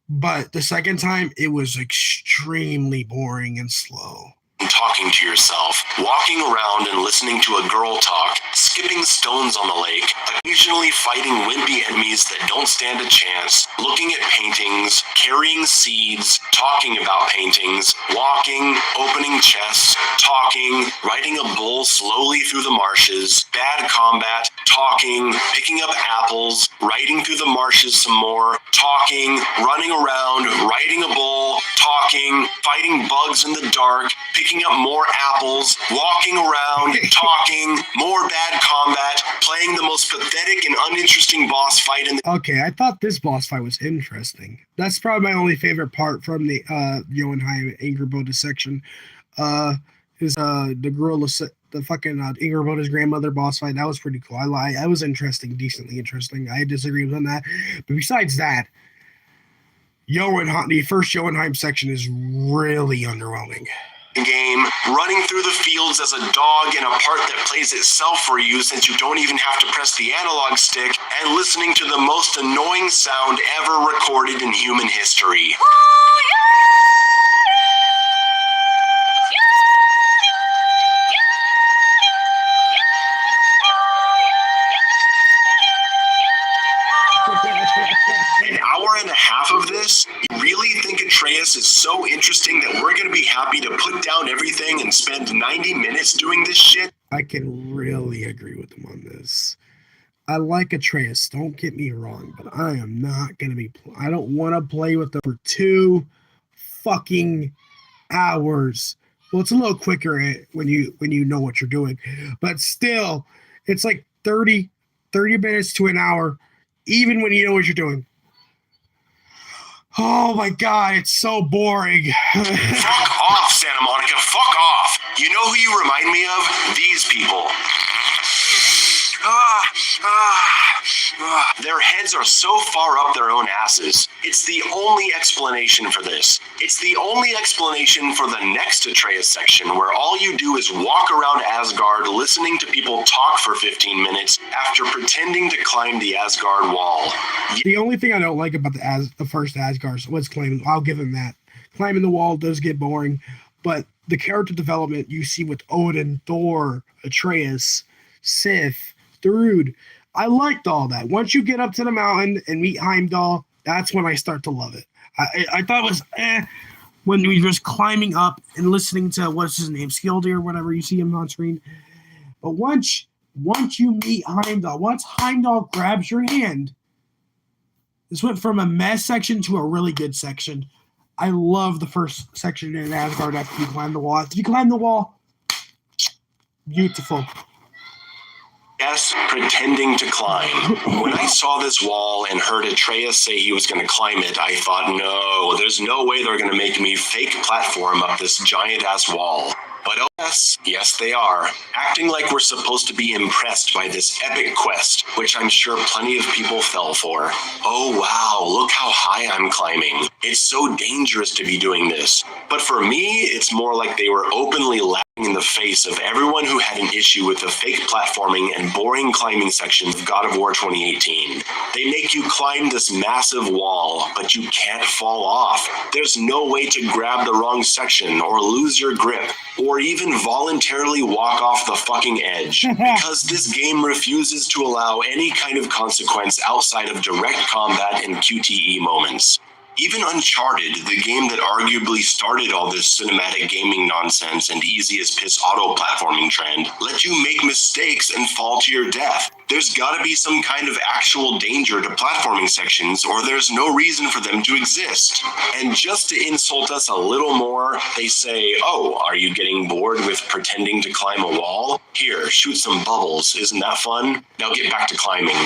but the second time, it was extremely boring and slow. Talking to yourself, walking around and listening to a girl talk, skipping stones on the lake, occasionally fighting wimpy enemies that don't stand a chance, looking at paintings, carrying seeds, talking about paintings, walking, opening chests, talking, riding a bull slowly through the marshes, bad combat, talking, picking up apples, riding through the marshes some more, talking, running around, riding a bull, talking, fighting bugs in the dark, picking up more apples, walking around, talking, more bad combat, playing the most pathetic and uninteresting boss fight in the... Okay, I thought this boss fight was interesting. That's probably my only favorite part from the Jotunheim Angerboda section. Is the gorilla, the fucking Angerboda's grandmother boss fight. That was pretty cool. I was interesting, decently interesting. I disagree with that. But besides that, the first Jotunheim section is really underwhelming. Game, running through the fields as a dog in a part that plays itself for you since you don't even have to press the analog stick, and listening to the most annoying sound ever recorded in human history. An hour and a half of this? You really think Atreus is so interesting that we're going to be happy to put down everything and spend 90 minutes doing this shit? I can really agree with him on this. I like Atreus, don't get me wrong, but I am not going to be... I don't want to play with them for 2 fucking hours. Well, it's a little quicker when you know what you're doing. But still, it's like 30 minutes to an hour, even when you know what you're doing. Oh my God, it's so boring. Fuck off, Santa Monica, fuck off. You know who you remind me of? These people. Their heads are so far up their own asses. It's the only explanation for this. It's the only explanation for the next Atreus section, where all you do is walk around Asgard listening to people talk for 15 minutes after pretending to climb the Asgard wall. The only thing I don't like about the first Asgard was climbing. I'll give him that. Climbing the wall does get boring, but the character development you see with Odin, Thor, Atreus, Sif, Thrud, I liked all that. Once you get up to the mountain and meet Heimdall, that's when I start to love it. I thought it was when we were just climbing up and listening to, what's his name, Skildy or whatever, you see him on screen. But once you meet Heimdall, once Heimdall grabs your hand, this went from a mess section to a really good section. I love the first section in Asgard after you climb the wall. After you climb the wall, beautiful. Yes, pretending to climb. When I saw this wall and heard Atreus say he was going to climb it, I thought, no, there's no way they're going to make me fake platform up this giant-ass wall. But OS Yes, they are. Acting like we're supposed to be impressed by this epic quest, which I'm sure plenty of people fell for. Oh wow, look how high I'm climbing. It's so dangerous to be doing this. But for me, it's more like they were openly laughing in the face of everyone who had an issue with the fake platforming and boring climbing sections of God of War 2018. They make you climb this massive wall, but you can't fall off. There's no way to grab the wrong section or lose your grip, or even voluntarily walk off the fucking edge, because this game refuses to allow any kind of consequence outside of direct combat and QTE moments. Even Uncharted, the game that arguably started all this cinematic gaming nonsense and easy-as-piss auto-platforming trend, let you make mistakes and fall to your death. There's gotta be some kind of actual danger to platforming sections, or there's no reason for them to exist. And just to insult us a little more, they say, oh, are you getting bored with pretending to climb a wall? Here, shoot some bubbles, isn't that fun? Now get back to climbing.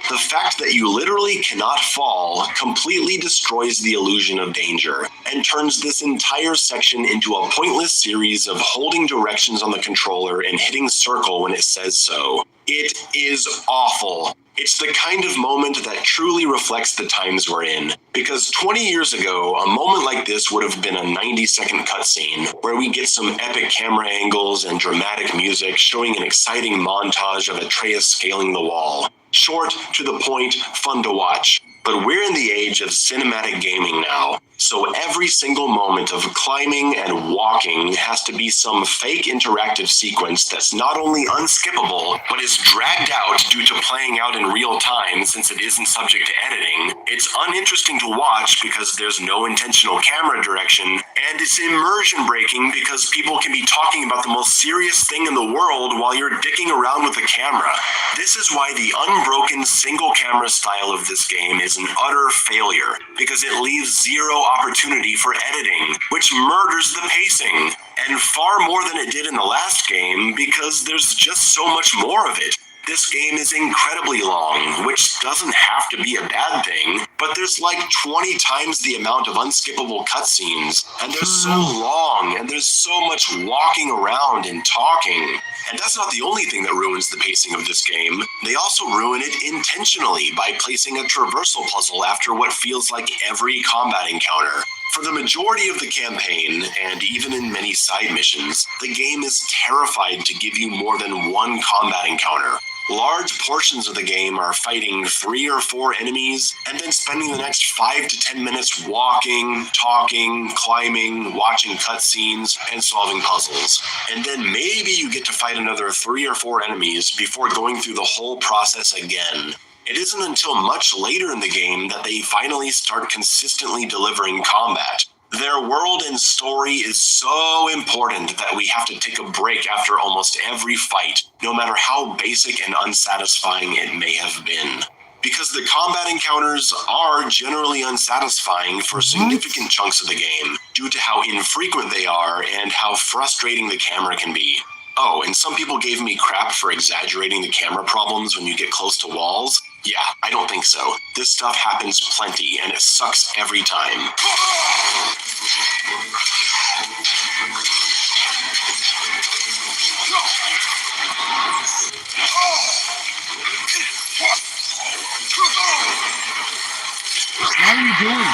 The fact that you literally cannot fall completely destroys the illusion of danger and turns this entire section into a pointless series of holding directions on the controller and hitting circle when it says so. It is awful. It's the kind of moment that truly reflects the times we're in. Because 20 years ago, a moment like this would have been a 90-second cutscene where we get some epic camera angles and dramatic music showing an exciting montage of Atreus scaling the wall. Short, to the point, fun to watch. But we're in the age of cinematic gaming now, so every single moment of climbing and walking has to be some fake interactive sequence that's not only unskippable, but is dragged out due to playing out in real time since it isn't subject to editing. It's uninteresting to watch because there's no intentional camera direction, and it's immersion breaking because people can be talking about the most serious thing in the world while you're dicking around with the camera. This is why the unbroken single camera style of this game is an utter failure, because it leaves zero opportunity for editing, which murders the pacing, and far more than it did in the last game, because there's just so much more of it. This game is incredibly long, which doesn't have to be a bad thing, but there's like 20 times the amount of unskippable cutscenes, and they're so long, and there's so much walking around and talking. And that's not the only thing that ruins the pacing of this game. They also ruin it intentionally by placing a traversal puzzle after what feels like every combat encounter. For the majority of the campaign, and even in many side missions, the game is terrified to give you more than one combat encounter. Large portions of the game are fighting 3 or 4 enemies, and then spending the next 5 to 10 minutes walking, talking, climbing, watching cutscenes, and solving puzzles. And then maybe you get to fight another 3 or 4 enemies before going through the whole process again. It isn't until much later in the game that they finally start consistently delivering combat. Their world and story is so important that we have to take a break after almost every fight, no matter how basic and unsatisfying it may have been. Because the combat encounters are generally unsatisfying for significant chunks of the game, due to how infrequent they are and how frustrating the camera can be. Oh, and some people gave me crap for exaggerating the camera problems when you get close to walls. Yeah, I don't think so. This stuff happens plenty, and it sucks every time. How are you doing?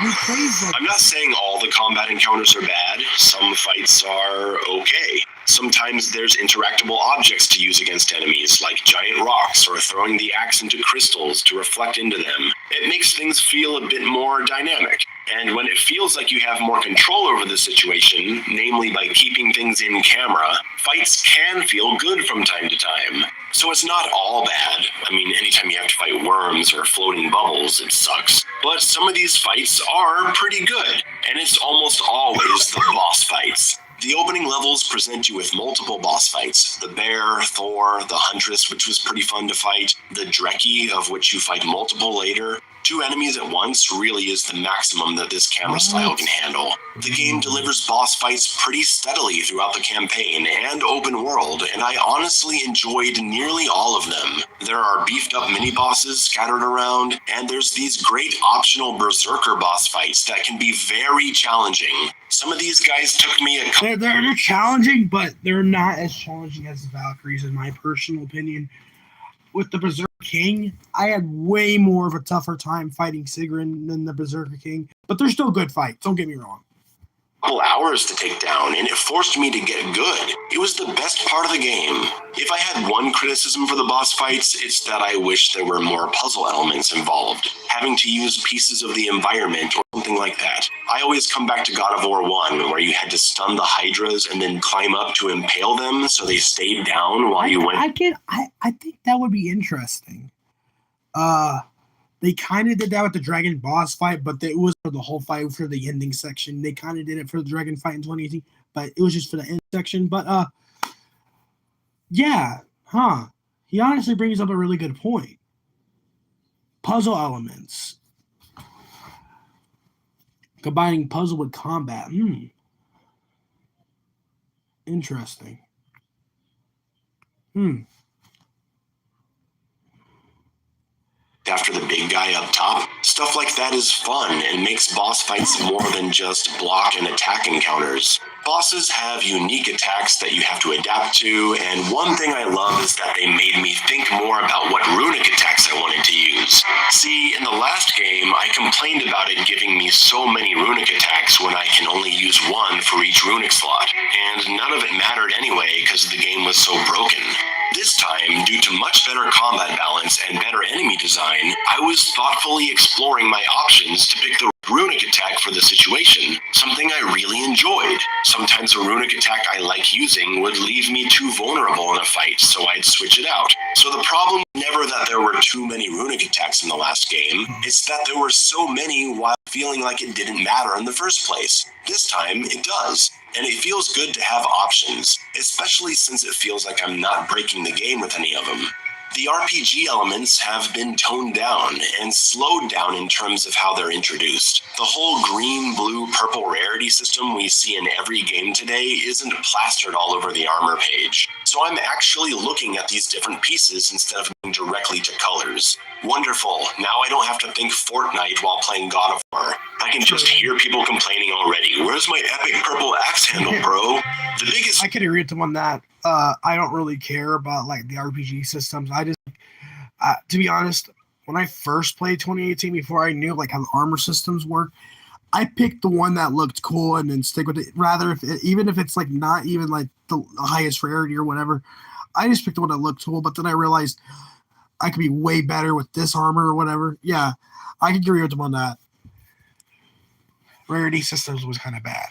You praise them. I'm not saying all the combat encounters are bad. Some fights are okay. Sometimes there's interactable objects to use against enemies, like giant rocks or throwing the axe into crystals to reflect into them. It makes things feel a bit more dynamic. And when it feels like you have more control over the situation, namely by keeping things in camera, fights can feel good from time to time. So it's not all bad. I mean, anytime you have to fight worms or floating bubbles, it sucks. But some of these fights are pretty good, and it's almost always the boss fights. The opening levels present you with multiple boss fights. The bear, Thor, the huntress, which was pretty fun to fight, the Drekkie, of which you fight multiple later, 2 enemies at once really is the maximum that this camera style can handle. The game delivers boss fights pretty steadily throughout the campaign and open world, and I honestly enjoyed nearly all of them. There are beefed up mini-bosses scattered around, and there's these great optional berserker boss fights that can be very challenging. Some of these guys took me a couple... They're challenging, but they're not as challenging as the Valkyries, in my personal opinion. With the Berserker King, I had way more of a tougher time fighting Sigrun than the Berserker King, but they're still good fights, don't get me wrong. Hours to take down, and it forced me to get good. It was the best part of the game. If I had one criticism for the boss fights, it's that I wish there were more puzzle elements involved, having to use pieces of the environment or something like that. I always come back to God of War 1, where you had to stun the Hydras and then climb up to impale them so they stayed down while you went... I think that would be interesting. They kind of did that with the dragon boss fight, but it was for the whole fight for the ending section. They kind of did it for the dragon fight in 2018, but it was just for the end section. But yeah, he honestly brings up a really good point. Puzzle elements. Combining puzzle with combat. Interesting. After the big guy up top, stuff like that is fun and makes boss fights more than just block and attack encounters. Bosses have unique attacks that you have to adapt to, and one thing I love is that they made me think more about what runic attacks I wanted to use. See, in the last game, I complained about it giving me so many runic attacks when I can only use one for each runic slot, and none of it mattered anyway because the game was so broken. This time, due to much better combat balance and better enemy design, I was thoughtfully exploring my options to pick the runic attack for the situation, something I really enjoyed. Sometimes a runic attack I like using would leave me too vulnerable in a fight, so I'd switch it out. So the problem was never that there were too many runic attacks in the last game, it's that there were so many while feeling like it didn't matter in the first place. This time, it does. And it feels good to have options, especially since it feels like I'm not breaking the game with any of them. The RPG elements have been toned down and slowed down in terms of how they're introduced. The whole green, blue, purple rarity system we see in every game today isn't plastered all over the armor page. So I'm actually looking at these different pieces instead of going directly to colors. Wonderful. Now I don't have to think Fortnite while playing God of War. I can just hear people complaining already. Where's my epic purple axe handle, bro? The biggest... I can agree with them on that. I don't really care about like the RPG systems. I just, to be honest, when I first played 2018, before I knew like how the armor systems work, I picked the one that looked cool and then stick with it. Rather, even if it's like not even like the highest rarity or whatever, I just picked the one that looked cool. But then I realized I could be way better with this armor or whatever. Yeah, I can agree with them on that. Rarity systems was kind of bad.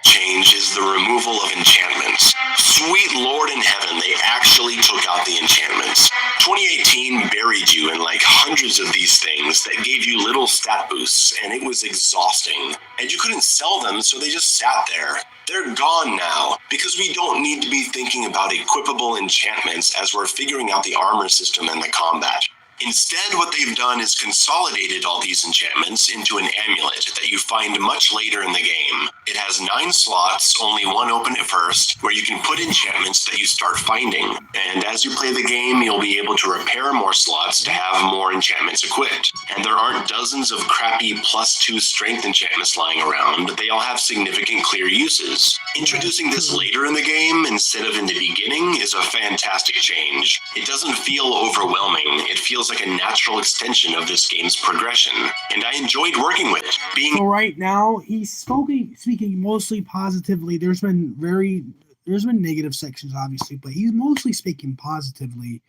Change is the removal of enchantments. Sweet Lord in heaven, they actually took out the enchantments. 2018 buried you in like hundreds of these things that gave you little stat boosts, and it was exhausting. And you couldn't sell them, so they just sat there. They're gone now, because we don't need to be thinking about equipable enchantments as we're figuring out the armor system and the combat. Instead, what they've done is consolidated all these enchantments into an amulet that you find much later in the game. It has 9 slots, only one open at first, where you can put enchantments that you start finding. And as you play the game, you'll be able to repair more slots to have more enchantments equipped. And there aren't dozens of crappy +2 strength enchantments lying around. They all have significant clear uses. Introducing this later in the game instead of in the beginning is a fantastic change. It doesn't feel overwhelming. It feels like a natural extension of this game's progression, and I enjoyed working with it. So right now, he's speaking mostly positively. There's been negative sections, obviously, but he's mostly speaking positively.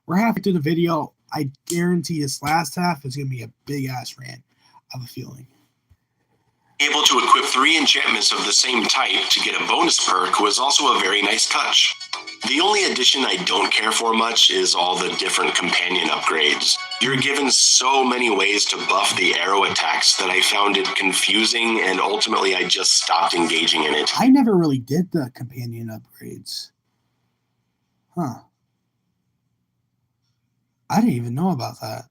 We're halfway through the video. I guarantee this last half is going to be a big-ass rant, I have a feeling. Able to equip 3 enchantments of the same type to get a bonus perk was also a very nice touch. The only addition I don't care for much is all the different companion upgrades. You're given so many ways to buff the arrow attacks that I found it confusing, and ultimately I just stopped engaging in it. I never really did the companion upgrades. I didn't even know about that.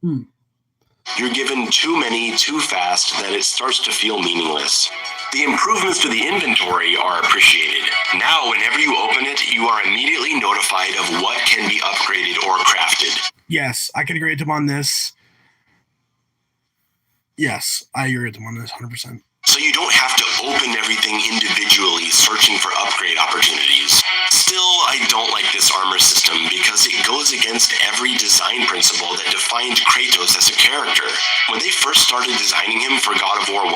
You're given too many too fast that it starts to feel meaningless. The improvements to the inventory are appreciated. Now, whenever you open it, you are immediately notified of what can be upgraded or crafted. Yes, I can agree with him on this. Yes, I agree with him on this 100%. So you don't have to open everything individually, searching for upgrade opportunities. Still, I don't like this armor system because it goes against every design principle that defined Kratos as a character. When they first started designing him for God of War 1,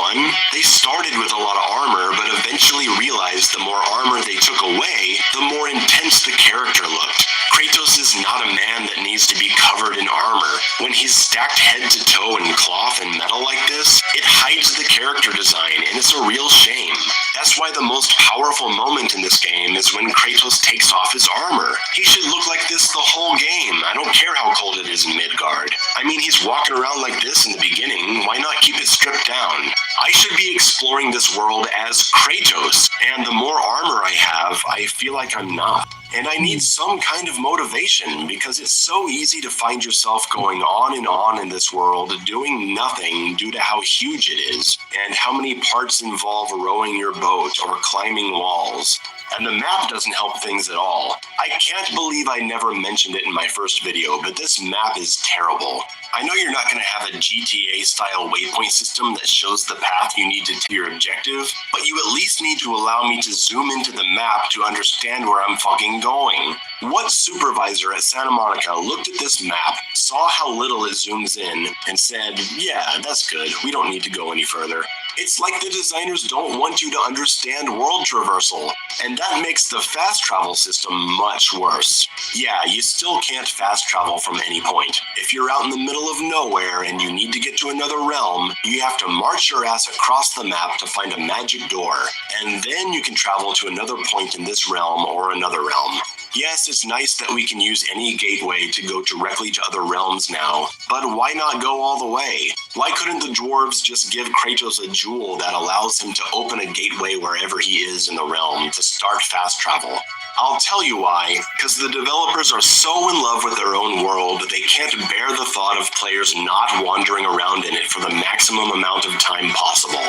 they started with a lot of armor, but eventually realized the more armor they took away, the more intense the character looked. Kratos is not a man that needs to be covered in armor. When he's stacked head to toe in cloth and metal like this, it hides the character design, and it's a real shame. That's why the most powerful moment in this game is when Kratos takes off his armor. He should look like this the whole game. I don't care how cold it is in Midgard. I mean, he's walking around like this in the beginning. Why not keep it stripped down? I should be exploring this world as Kratos, and the more armor I have, I feel like I'm not. And I need some kind of motivation, because it's so easy to find yourself going on in this world, doing nothing due to how huge it is, and how many parts involve rowing your boat or climbing walls. And the map doesn't help things at all. I can't believe I never mentioned it in my first video, but this map is terrible. I know you're not going to have a GTA-style waypoint system that shows the path you need to your objective, but you at least need to allow me to zoom into the map to understand where I'm fucking going. What supervisor at Santa Monica looked at this map, saw how little it zooms in, and said, yeah, that's good, we don't need to go any further? It's like the designers don't want you to understand world traversal, and that makes the fast travel system much worse. Yeah, you still can't fast travel from any point. If you're out in the middle of nowhere and you need to get to another realm, you have to march your ass across the map to find a magic door, and then you can travel to another point in this realm or another realm. Yes, it's nice that we can use any gateway to go directly to other realms now, but why not go all the way? Why couldn't the dwarves just give Kratos a jewel that allows him to open a gateway wherever he is in the realm to start fast travel? I'll tell you why, because the developers are so in love with their own world that they can't bear the thought of players not wandering around in it for the maximum amount of time possible.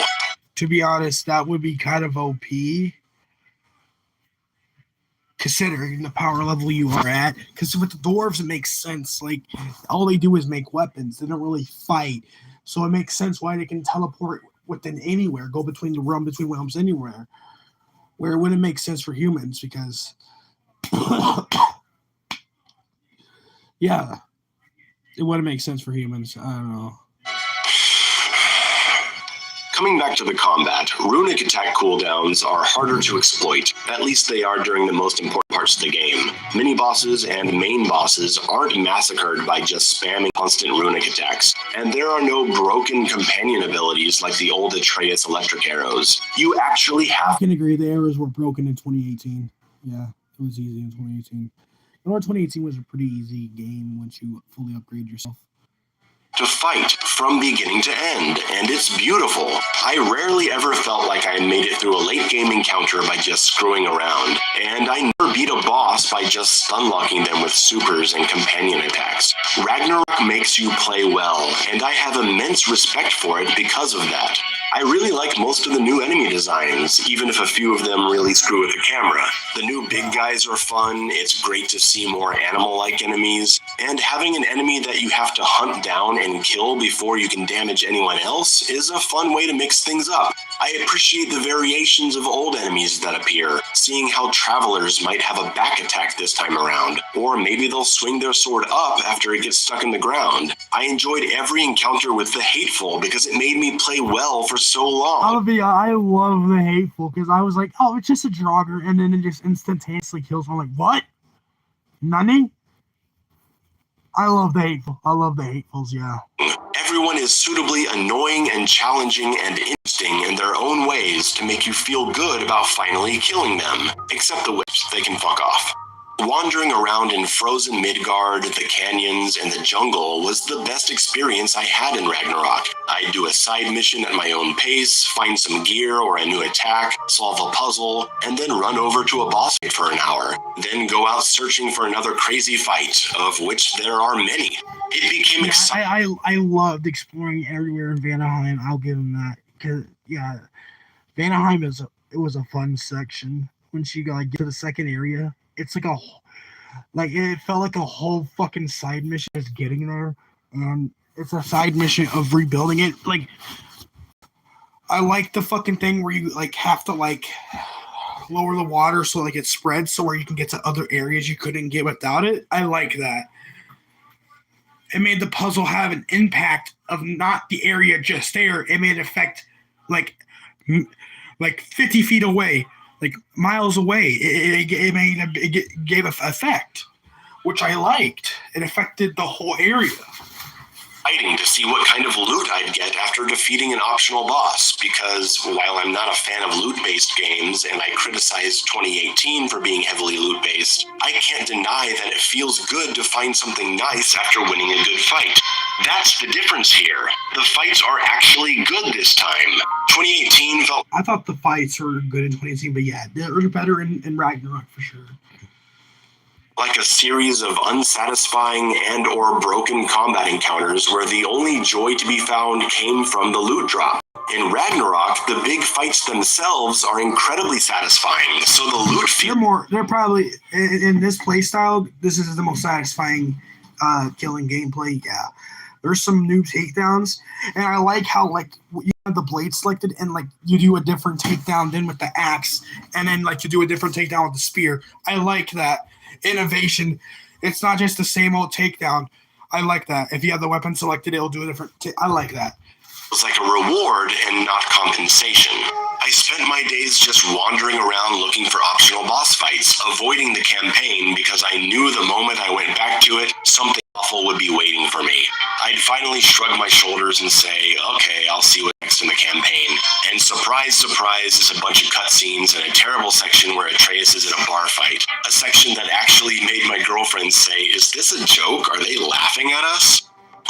To be honest, that would be kind of OP, considering the power level you are at. Because with the dwarves, it makes sense. Like, all they do is make weapons. They don't really fight. So it makes sense why they can teleport within anywhere, go between realms anywhere. Where it wouldn't make sense for humans, because yeah, it wouldn't make sense for humans. I don't know. Coming back to the combat, runic attack cooldowns are harder to exploit. At least they are during the most important parts of the game. Mini-bosses and main bosses aren't massacred by just spamming constant runic attacks, and there are no broken companion abilities like the old Atreus electric arrows. You actually have... I can agree, the arrows were broken in 2018. Yeah, it was easy in 2018. You know, 2018 was a pretty easy game once you fully upgrade yourself. To fight from beginning to end, and it's beautiful. I rarely ever felt like I made it through a late game encounter by just screwing around, and I never beat a boss by just stun-locking them with supers and companion attacks. Ragnarok makes you play well, and I have immense respect for it because of that. I really like most of the new enemy designs, even if a few of them really screw with the camera. The new big guys are fun, it's great to see more animal-like enemies, and having an enemy that you have to hunt down and kill before you can damage anyone else is a fun way to mix things up. I appreciate the variations of old enemies that appear, seeing how travelers might have a back attack this time around, or maybe they'll swing their sword up after it gets stuck in the ground. I enjoyed every encounter with the Hateful because it made me play well for so long. I love the Hateful, because I was like, oh, it's just a Draugr, and then it just instantaneously kills me. I'm like, what? Nani? I love the Hateful. I love the Hatefuls, yeah. Everyone is suitably annoying and challenging and interesting in their own ways to make you feel good about finally killing them. Except the whips, they can fuck off. Wandering around in frozen Midgard, the canyons, and the jungle was the best experience I had in Ragnarok. I'd do a side mission at my own pace, find some gear or a new attack, solve a puzzle, and then run over to a boss fight for an hour. Then go out searching for another crazy fight, of which there are many. It became exciting. I loved exploring everywhere in Vanaheim. I'll give him that. Cause yeah, Vanaheim it was a fun section. Once you get to the second area, it's like it felt like a whole fucking side mission just getting there, and it's a side mission of rebuilding it. Like, I like the fucking thing where you have to lower the water so it spreads so where you can get to other areas you couldn't get without it. I like that. It made the puzzle have an impact of not the area just there. It made it affect like 50 feet away, miles away. It gave an effect, which I liked. It affected the whole area. Exciting to see what kind of loot I'd get after defeating an optional boss, because while I'm not a fan of loot-based games and I criticize 2018 for being heavily loot-based, I can't deny that it feels good to find something nice after winning a good fight. That's the difference here. The fights are actually good this time. 2018 felt... I thought the fights were good in 2018, but yeah, they're better in Ragnarok for sure. Like a series of unsatisfying and or broken combat encounters where the only joy to be found came from the loot drop. In Ragnarok, the big fights themselves are incredibly satisfying, so the loot they're probably, in this playstyle, this is the most satisfying killing gameplay. Yeah. There's some new takedowns, and I like how you have the blade selected, and you do a different takedown then with the axe, and then you do a different takedown with the spear. I like that innovation. It's not just the same old takedown. I like that. If you have the weapon selected, it'll do a different. I like that. It was like a reward and not compensation. I spent my days just wandering around looking for optional boss fights, avoiding the campaign because I knew the moment I went back to it, something awful would be waiting for me. I'd finally shrug my shoulders and say, okay, I'll see what's next in the campaign. And surprise, surprise, is a bunch of cutscenes and a terrible section where Atreus is in a bar fight. A section that actually made my girlfriend say, is this a joke? Are they laughing at us?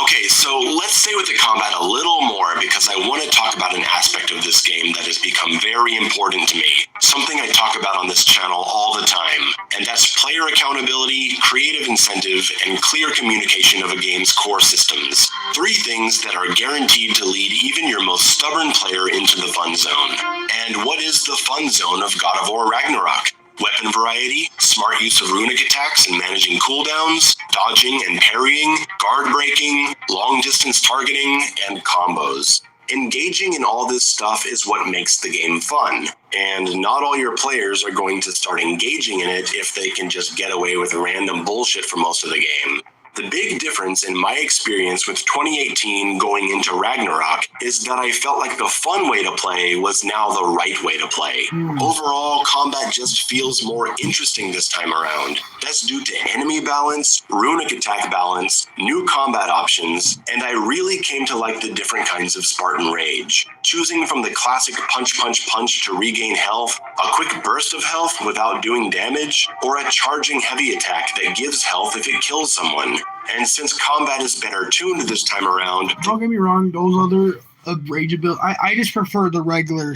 Okay, so let's stay with the combat a little more because I want to talk about an aspect of this game that has become very important to me. Something I talk about on this channel all the time, and that's player accountability, creative incentive, and clear communication of a game's core systems. 3 things that are guaranteed to lead even your most stubborn player into the fun zone. And what is the fun zone of God of War Ragnarok? Weapon variety, smart use of runic attacks and managing cooldowns, dodging and parrying, guard breaking, long-distance targeting, and combos. Engaging in all this stuff is what makes the game fun, and not all your players are going to start engaging in it if they can just get away with random bullshit for most of the game. The big difference in my experience with 2018 going into Ragnarok is that I felt like the fun way to play was now the right way to play. Overall, combat just feels more interesting this time around. That's due to enemy balance, runic attack balance, new combat options, and I really came to like the different kinds of Spartan Rage. Choosing from the classic punch punch punch to regain health, a quick burst of health without doing damage, or a charging heavy attack that gives health if it kills someone. And since combat is better tuned this time around... Don't get me wrong, those other rage abilities... I just prefer the regular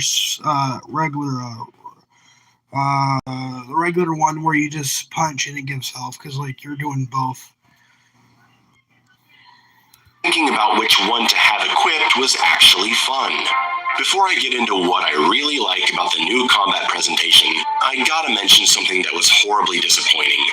one where you just punch and it gives health, because you're doing both. Thinking about which one to have equipped was actually fun. Before I get into what I really like about the new combat presentation, I gotta mention something that was horribly disappointing.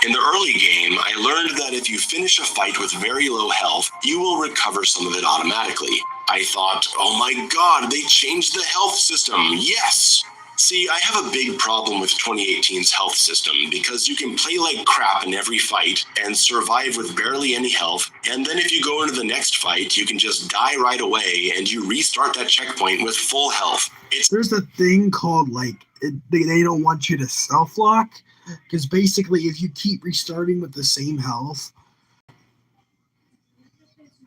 In the early game, I learned that if you finish a fight with very low health, you will recover some of it automatically. I thought, oh my god, they changed the health system, yes! See, I have a big problem with 2018's health system because you can play like crap in every fight and survive with barely any health, and then if you go into the next fight, you can just die right away and you restart that checkpoint with full health. There's a thing called, they don't want you to self-lock, because basically if you keep restarting with the same health,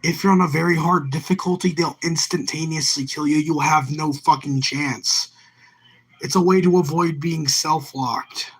if you're on a very hard difficulty, they'll instantaneously kill you. You'll have no fucking chance. It's a way to avoid being self-locked.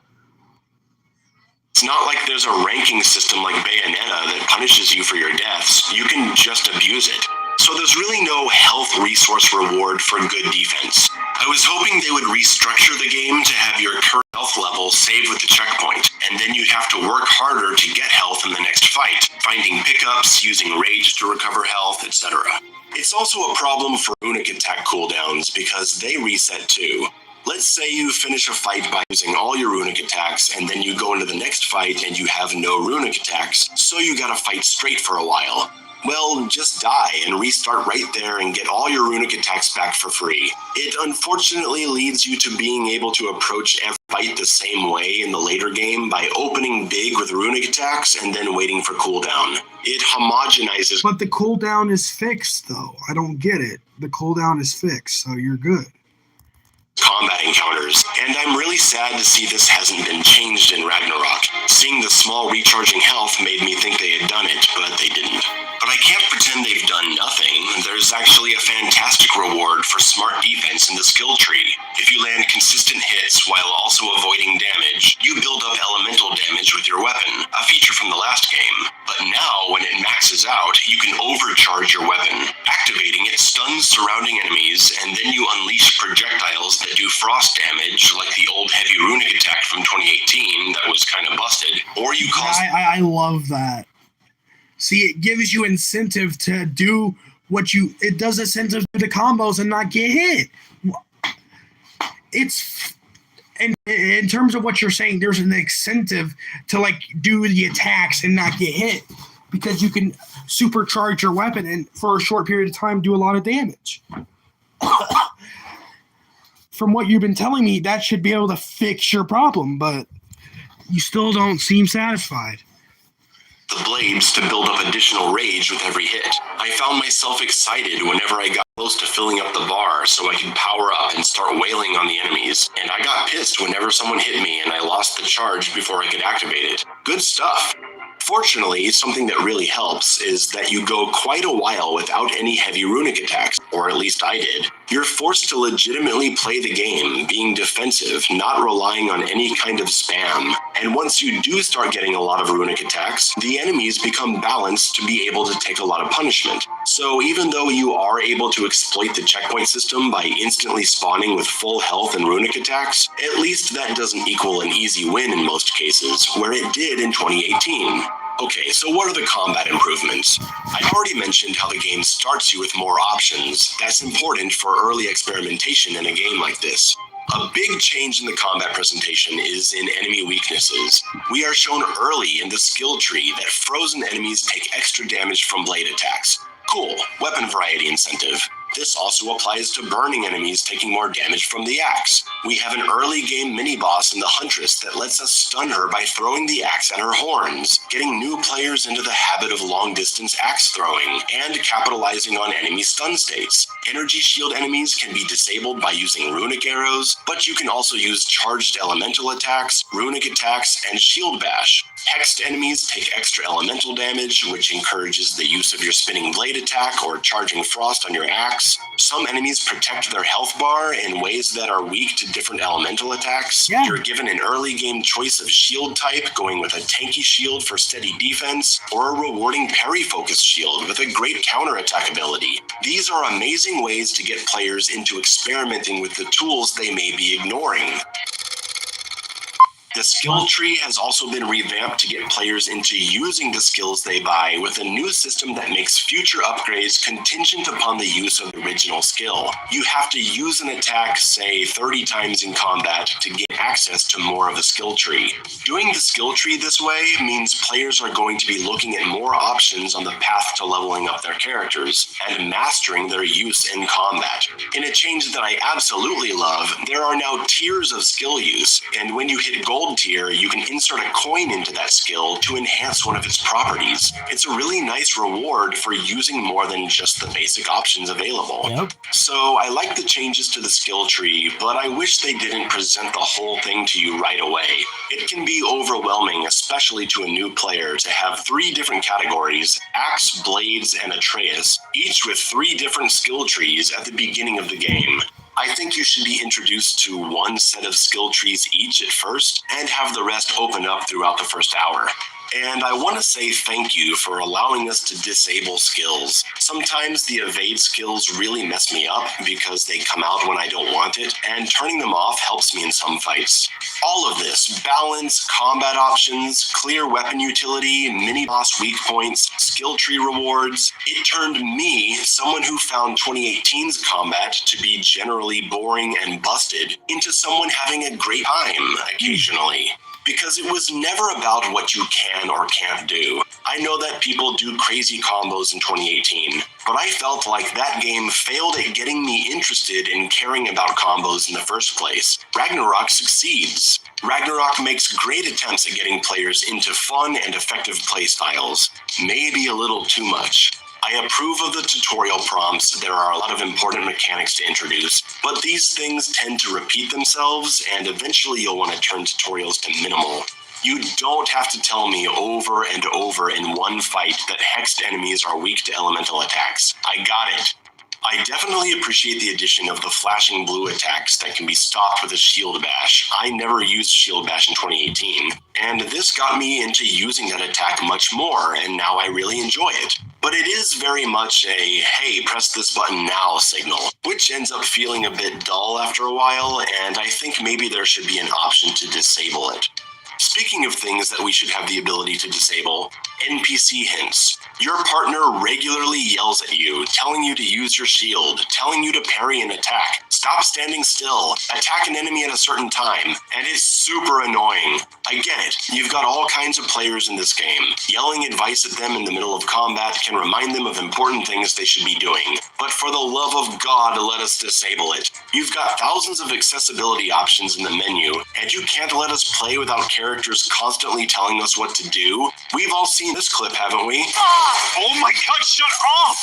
It's not like there's a ranking system like Bayonetta that punishes you for your deaths. You can just abuse it. So there's really no health resource reward for good defense. I was hoping they would restructure the game to have your current health level saved with the checkpoint, and then you'd have to work harder to get health in the next fight, finding pickups, using rage to recover health, etc. It's also a problem for runic attack cooldowns because they reset too. Let's say you finish a fight by using all your runic attacks, and then you go into the next fight and you have no runic attacks, so you gotta fight straight for a while. Well, just die and restart right there and get all your runic attacks back for free. It unfortunately leads you to being able to approach every fight the same way in the later game by opening big with runic attacks and then waiting for cooldown. It homogenizes. But the cooldown is fixed, though. I don't get it. The cooldown is fixed, so you're good. Combat encounters, and I'm really sad to see this hasn't been changed in Ragnarok. Seeing the small recharging health made me think they had done it, but they didn't. But I can't pretend they've done nothing. There's actually a fantastic reward for smart defense in the skill tree. If you land consistent hits while also avoiding damage, you build up elemental damage with your weapon, a feature from the last game. But now, when it maxes out, you can overcharge your weapon. Activating it stuns surrounding enemies, and then you unleash projectiles that do frost damage, like the old heavy runic attack from 2018 that was kind of busted, or you cause... I love that. See, it gives you incentive to do what you... It does incentive to the combos and not get hit. It's... And in terms of what you're saying, there's an incentive to, like, do the attacks and not get hit. Because you can supercharge your weapon and, for a short period of time, do a lot of damage. From what you've been telling me, that should be able to fix your problem, but you still don't seem satisfied. The blades to build up additional rage with every hit. I found myself excited whenever I got close to filling up the bar so I could power up and start wailing on the enemies, and I got pissed whenever someone hit me and I lost the charge before I could activate it. Good stuff. Fortunately, something that really helps is that you go quite a while without any heavy runic attacks, or at least I did. You're forced to legitimately play the game, being defensive, not relying on any kind of spam. And once you do start getting a lot of runic attacks, the enemies become balanced to be able to take a lot of punishment. So even though you are able to exploit the checkpoint system by instantly spawning with full health and runic attacks, at least that doesn't equal an easy win in most cases, where it did in 2018. Okay, so what are the combat improvements? I already mentioned how the game starts you with more options. That's important for early experimentation in a game like this. A big change in the combat presentation is in enemy weaknesses. We are shown early in the skill tree that frozen enemies take extra damage from blade attacks. Cool, weapon variety incentive. This also applies to burning enemies taking more damage from the axe. We have an early game mini-boss in the Huntress that lets us stun her by throwing the axe at her horns, getting new players into the habit of long-distance axe throwing, and capitalizing on enemy stun states. Energy shield enemies can be disabled by using runic arrows, but you can also use charged elemental attacks, runic attacks, and shield bash. Hexed enemies take extra elemental damage, which encourages the use of your spinning blade attack or charging frost on your axe. Some enemies protect their health bar in ways that are weak to different elemental attacks. Yeah. You're given an early game choice of shield type, going with a tanky shield for steady defense, or a rewarding parry-focused shield with a great counterattack ability. These are amazing ways to get players into experimenting with the tools they may be ignoring. The skill tree has also been revamped to get players into using the skills they buy with a new system that makes future upgrades contingent upon the use of the original skill. You have to use an attack, say, 30 times in combat to gain access to more of a skill tree. Doing the skill tree this way means players are going to be looking at more options on the path to leveling up their characters and mastering their use in combat. In a change that I absolutely love, there are now tiers of skill use, and when you hit gold tier, you can insert a coin into that skill to enhance one of its properties. It's a really nice reward for using more than just the basic options available. Yep. So I like the changes to the skill tree, but I wish they didn't present the whole thing to you right away. It can be overwhelming, especially to a new player, to have 3 different categories, Axe, Blades, and Atreus, each with 3 different skill trees at the beginning of the game. I think you should be introduced to one set of skill trees each at first, and have the rest open up throughout the first hour. And I want to say thank you for allowing us to disable skills. Sometimes the evade skills really mess me up because they come out when I don't want it, and turning them off helps me in some fights. All of this, balance, combat options, clear weapon utility, mini-boss weak points, skill tree rewards, it turned me, someone who found 2018's combat to be generally boring and busted, into someone having a great time occasionally. Because it was never about what you can or can't do. I know that people do crazy combos in 2018, but I felt like that game failed at getting me interested in caring about combos in the first place. Ragnarok succeeds. Ragnarok makes great attempts at getting players into fun and effective playstyles. Maybe a little too much. I approve of the tutorial prompts. There are a lot of important mechanics to introduce, but these things tend to repeat themselves, and eventually you'll want to turn tutorials to minimal. You don't have to tell me over and over in one fight that hexed enemies are weak to elemental attacks. I got it. I definitely appreciate the addition of the flashing blue attacks that can be stopped with a shield bash. I never used shield bash in 2018, and this got me into using that attack much more, and now I really enjoy it. But it is very much a, hey, press this button now signal, which ends up feeling a bit dull after a while, and I think maybe there should be an option to disable it. Speaking of things that we should have the ability to disable, NPC hints. Your partner regularly yells at you, telling you to use your shield, telling you to parry an attack, stop standing still, attack an enemy at a certain time, and it's super annoying. I get it, you've got all kinds of players in this game. Yelling advice at them in the middle of combat can remind them of important things they should be doing. But for the love of God, let us disable it. You've got thousands of accessibility options in the menu, and you can't let us play without characters constantly telling us what to do. We've all seen this clip, haven't we? Oh my god, shut off!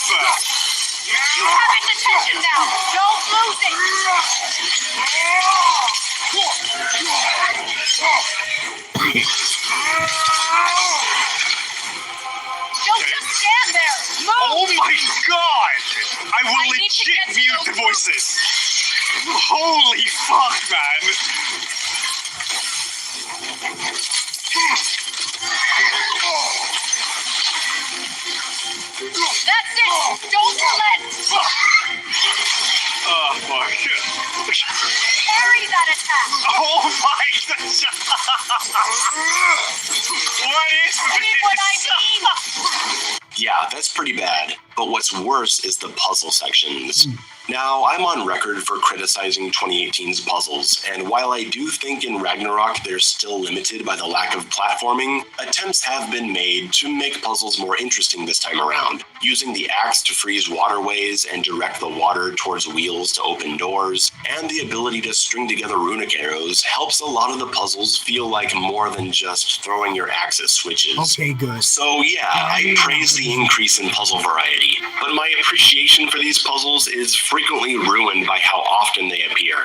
You have its attention now! Don't lose it! Don't just stand there! Move! Oh my god! I will I need to legit get to mute the those voices! Holy fuck, man! That's it! Don't relent! Oh fuck. Parry that attack! Oh my god! What is I mean, what I this? mean! Yeah, that's pretty bad. But what's worse is the puzzle sections. Now, I'm on record for criticizing 2018's puzzles, and while I do think in Ragnarok they're still limited by the lack of platforming, attempts have been made to make puzzles more interesting this time around. Using the axe to freeze waterways and direct the water towards wheels to open doors, and the ability to string together runic arrows helps a lot of the puzzles feel like more than just throwing your axe at switches. Okay, good. So yeah, I praise the increase in puzzle variety, but my appreciation for these puzzles is frequently ruined by how often they appear.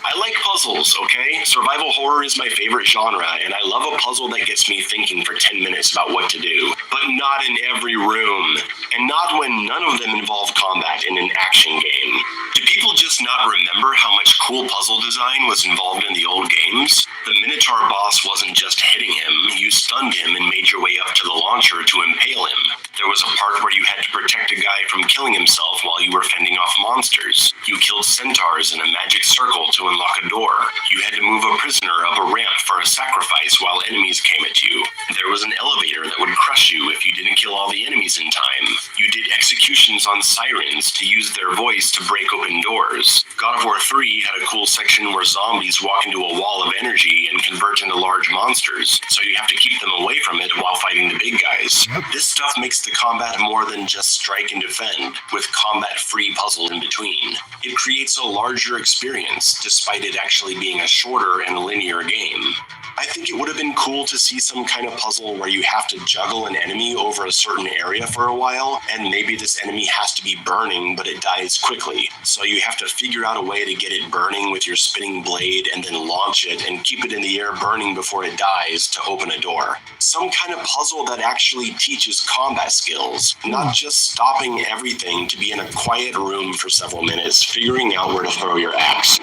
I like puzzles, okay? Survival horror is my favorite genre, and I love a puzzle that gets me thinking for 10 minutes about what to do, but not in every room, and not when none of them involve combat in an action game. Do people just not remember how much cool puzzle design was involved in the old games? The Minotaur boss wasn't just hitting him, you stunned him and made your way up to the launcher to impale him. There was a part where you had to protect a guy from killing himself while you were fending off monsters. You killed centaurs in a magic circle to unlock a door. You had to move a prisoner up a ramp for a sacrifice while enemies came at you. There was an elevator that would crush you if you didn't kill all the enemies in time. You did executions on sirens to use their voice to break open doors. God of War 3 had a cool section where zombies walk into a wall of energy and convert into large monsters, so you have to keep them away from it while fighting the big guys. This stuff makes the combat more than just strike and defend, with combat-free puzzles in between. It creates a larger experience, despite it actually being a shorter and linear game. I think it would have been cool to see some kind of puzzle where you have to juggle an enemy over a certain area for a while, and maybe this enemy has to be burning, but it dies quickly. So you have to figure out a way to get it burning with your spinning blade and then launch it and keep it in the air burning before it dies to open a door. Some kind of puzzle that actually teaches combat skills, not just stopping everything to be in a quiet room for several minutes, figuring out where to throw your axe.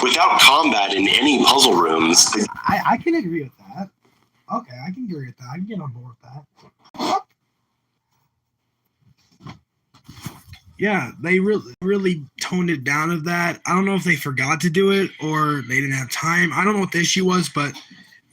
Without combat in any puzzle rooms, I can agree with that. Okay, I can agree with that. I can get on board with that. Yeah, they really toned it down of that. I don't know if they forgot to do it or they didn't have time. I don't know what the issue was, but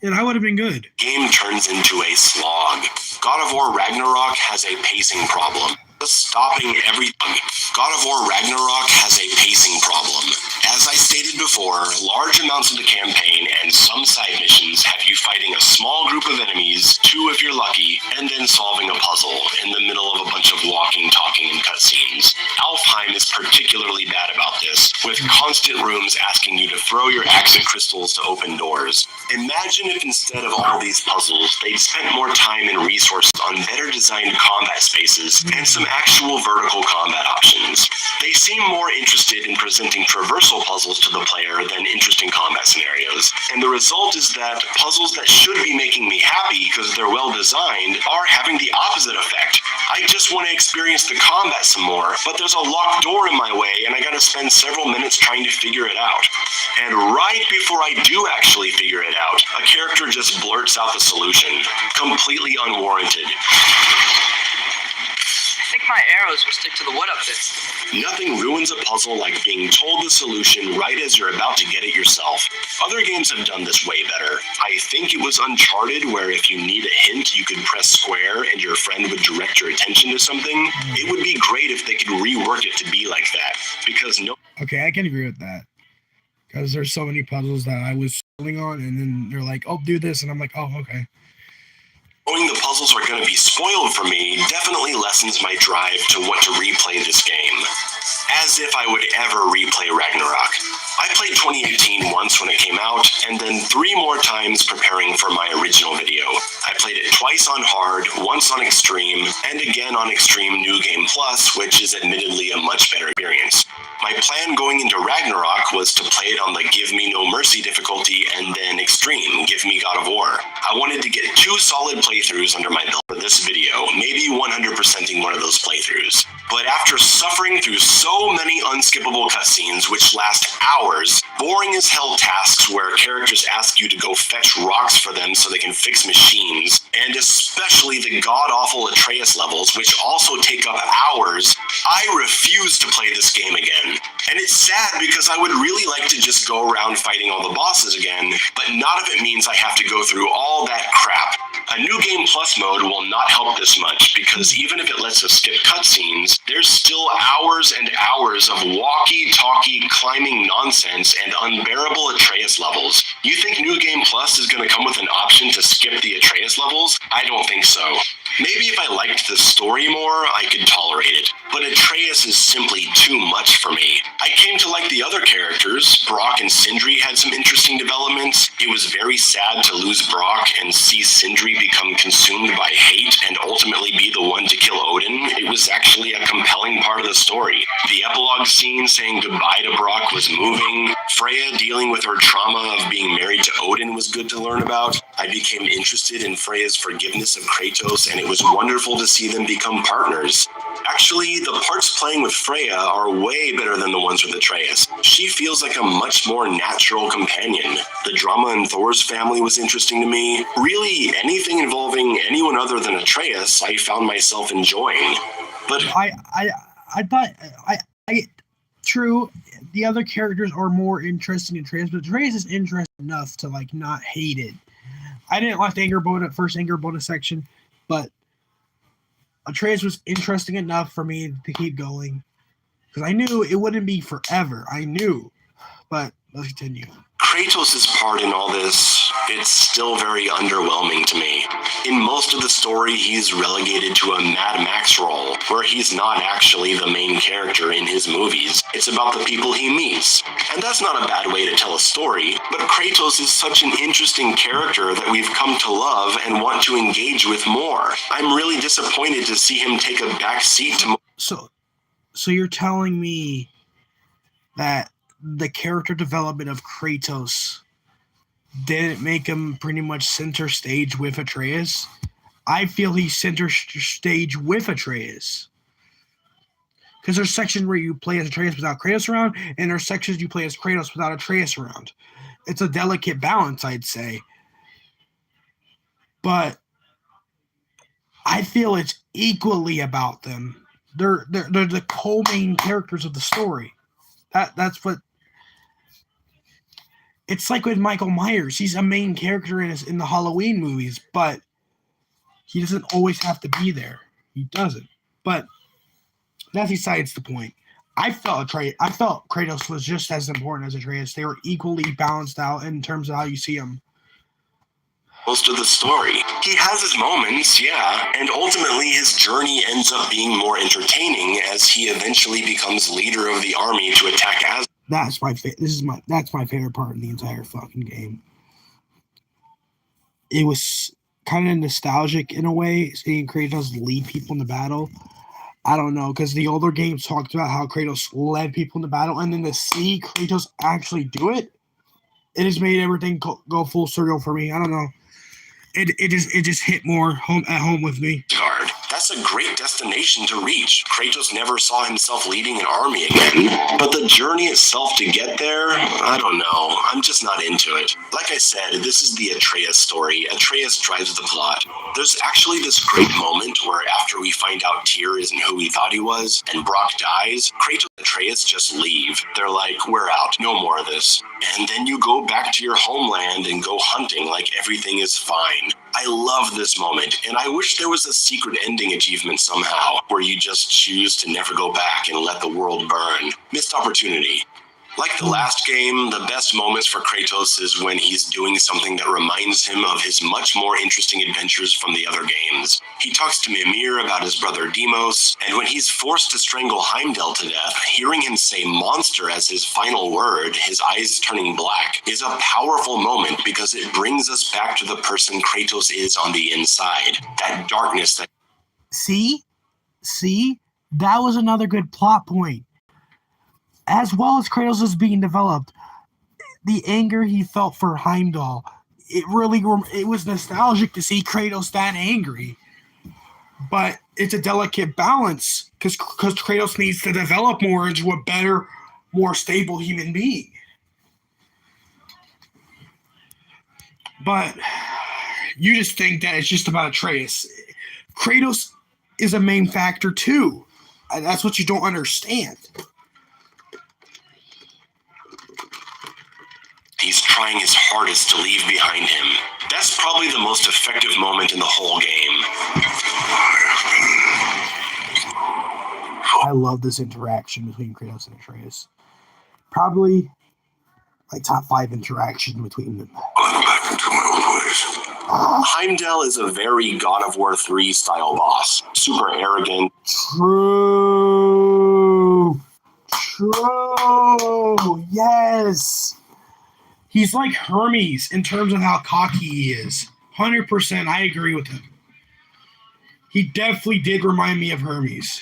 that would have been good. Game turns into a slog. God of War Ragnarok has a pacing problem. Stopping everything. God of War Ragnarok has a pacing problem. As I stated before, large amounts of the campaign and some side missions have you fighting a small group of enemies, 2 if you're lucky, and then solving a puzzle in the middle of a bunch of walking, talking, and cutscenes. Alfheim is particularly bad about this, with constant rooms asking you to throw your axe at crystals to open doors. Imagine if instead of all these puzzles, they'd spent more time and resources on better designed combat spaces and some actual vertical combat options. They seem more interested in presenting traversal puzzles to the player than interesting combat scenarios, and the result is that puzzles that should be making me happy because they're well designed are having the opposite effect. I just want to experience the combat some more, but there's a locked door in my way and I gotta spend several minutes trying to figure it out. And right before I do actually figure it out, a character just blurts out the solution, completely unwarranted. I think my arrows will stick to the wood up there. Nothing ruins a puzzle like being told the solution right as you're about to get it yourself. Other games have done this way better. I think it was Uncharted where if you need a hint, you could press square and your friend would direct your attention to something. It would be great if they could rework it to be like that, because Okay, I can agree with that. Because there's so many puzzles that I was filling on, and then they're like, oh, do this, and I'm like, oh, okay. knowing the puzzles are going to be spoiled for me definitely lessens my drive to want to replay this game. As if I would ever replay Ragnarok. I played 2018 once when it came out, and then 3 more times preparing for my original video. I played it twice on hard, once on extreme, and again on extreme New Game Plus, which is admittedly a much better experience. My plan going into Ragnarok was to play it on the Give Me No Mercy difficulty and then extreme, Give Me God of War. I wanted to get 2 solid playthroughs under my belt for this video, maybe 100%ing one of those playthroughs. But after suffering through so many unskippable cutscenes which last hours, boring as hell tasks where characters ask you to go fetch rocks for them so they can fix machines, and especially the god-awful Atreus levels which also take up hours, I refuse to play this game again. And it's sad because I would really like to just go around fighting all the bosses again, but not if it means I have to go through all that crap. A New Game Plus mode will not help this much because even if it lets us skip cutscenes, there's still hours and hours of walkie-talkie climbing nonsense and unbearable Atreus levels. You think New Game Plus is going to come with an option to skip the Atreus levels? I don't think so. Maybe if I liked the story more, I could tolerate it, but Atreus is simply too much for me. I came to like the other characters. Brock and Sindri had some interesting developments. It was very sad to lose Brock and see Sindri become consumed by hate and ultimately be the one to kill Odin. It was actually a compelling part of the story. The epilogue scene saying goodbye to Brock was moving. Freya dealing with her trauma of being married to Odin was good to learn about. I became interested in Freya's forgiveness of Kratos, and it was wonderful to see them become partners. Actually, the parts playing with Freya are way better than the ones with Atreus. She feels like a much more natural companion. The drama in Thor's family was interesting to me. Really, anything involving anyone other than Atreus, I found myself enjoying. But I thought true, the other characters are more interesting in Atreus, but Atreus is interesting enough to like not hate it. I didn't like the first anger bonus section, but Atreus was interesting enough for me to keep going because I knew it wouldn't be forever. I knew, but let's continue. Kratos' part in all this, it's still very underwhelming to me. In most of the story, he's relegated to a Mad Max role, where he's not actually the main character in his movies. It's about the people he meets. And that's not a bad way to tell a story, but Kratos is such an interesting character that we've come to love and want to engage with more. I'm really disappointed to see him take a back seat to... So you're telling me that the character development of Kratos didn't make him pretty much center stage with Atreus? I feel he's center stage with Atreus. Because there's sections where you play as Atreus without Kratos around, and there's sections you play as Kratos without Atreus around. It's a delicate balance, I'd say. But I feel it's equally about them. They're the co-main characters of the story. That's what. It's like with Michael Myers. He's a main character in the Halloween movies, but he doesn't always have to be there. He doesn't. But that's besides the point. I felt Kratos was just as important as Atreus. They were equally balanced out in terms of how you see them. Most of the story. He has his moments, yeah, and ultimately his journey ends up being more entertaining as he eventually becomes leader of the army to attack Asgard. That's my favorite part of the entire fucking game. It was kind of nostalgic in a way, seeing Kratos lead people in the battle. I don't know, because the older games talked about how Kratos led people in the battle, and then to see Kratos actually do it, it has made everything go full circle for me. I don't know. It just hit more at home with me. That's a great destination to reach. Kratos never saw himself leading an army again, but the journey itself to get there, I don't know. I'm just not into it. Like I said, this is the Atreus story. Atreus drives the plot. There's actually this great moment where after we find out Tyr isn't who we thought he was, and Brock dies, Kratos and Atreus just leave. They're like, we're out, no more of this. And then you go back to your homeland and go hunting like everything is fine. I love this moment, and I wish there was a secret ending achievement somehow, where you just choose to never go back and let the world burn. Missed opportunity. Like the last game, the best moments for Kratos is when he's doing something that reminds him of his much more interesting adventures from the other games. He talks to Mimir about his brother Deimos, and when he's forced to strangle Heimdall to death, hearing him say monster as his final word, his eyes turning black, is a powerful moment because it brings us back to the person Kratos is on the inside. That darkness that... See? That was another good plot point. As well as Kratos is being developed, the anger he felt for Heimdall, it was nostalgic to see Kratos that angry. But it's a delicate balance because Kratos needs to develop more into a better, more stable human being. But you just think that it's just about Atreus. Kratos is a main factor too. That's what you don't understand. He's trying his hardest to leave behind him. That's probably the most effective moment in the whole game. I love this interaction between Kratos and Atreus. Probably my top 5 interaction between them. Heimdall is a very God of War 3 style boss. Super arrogant. True. Yes. He's like Hermes in terms of how cocky he is. 100%, I agree with him. He definitely did remind me of Hermes.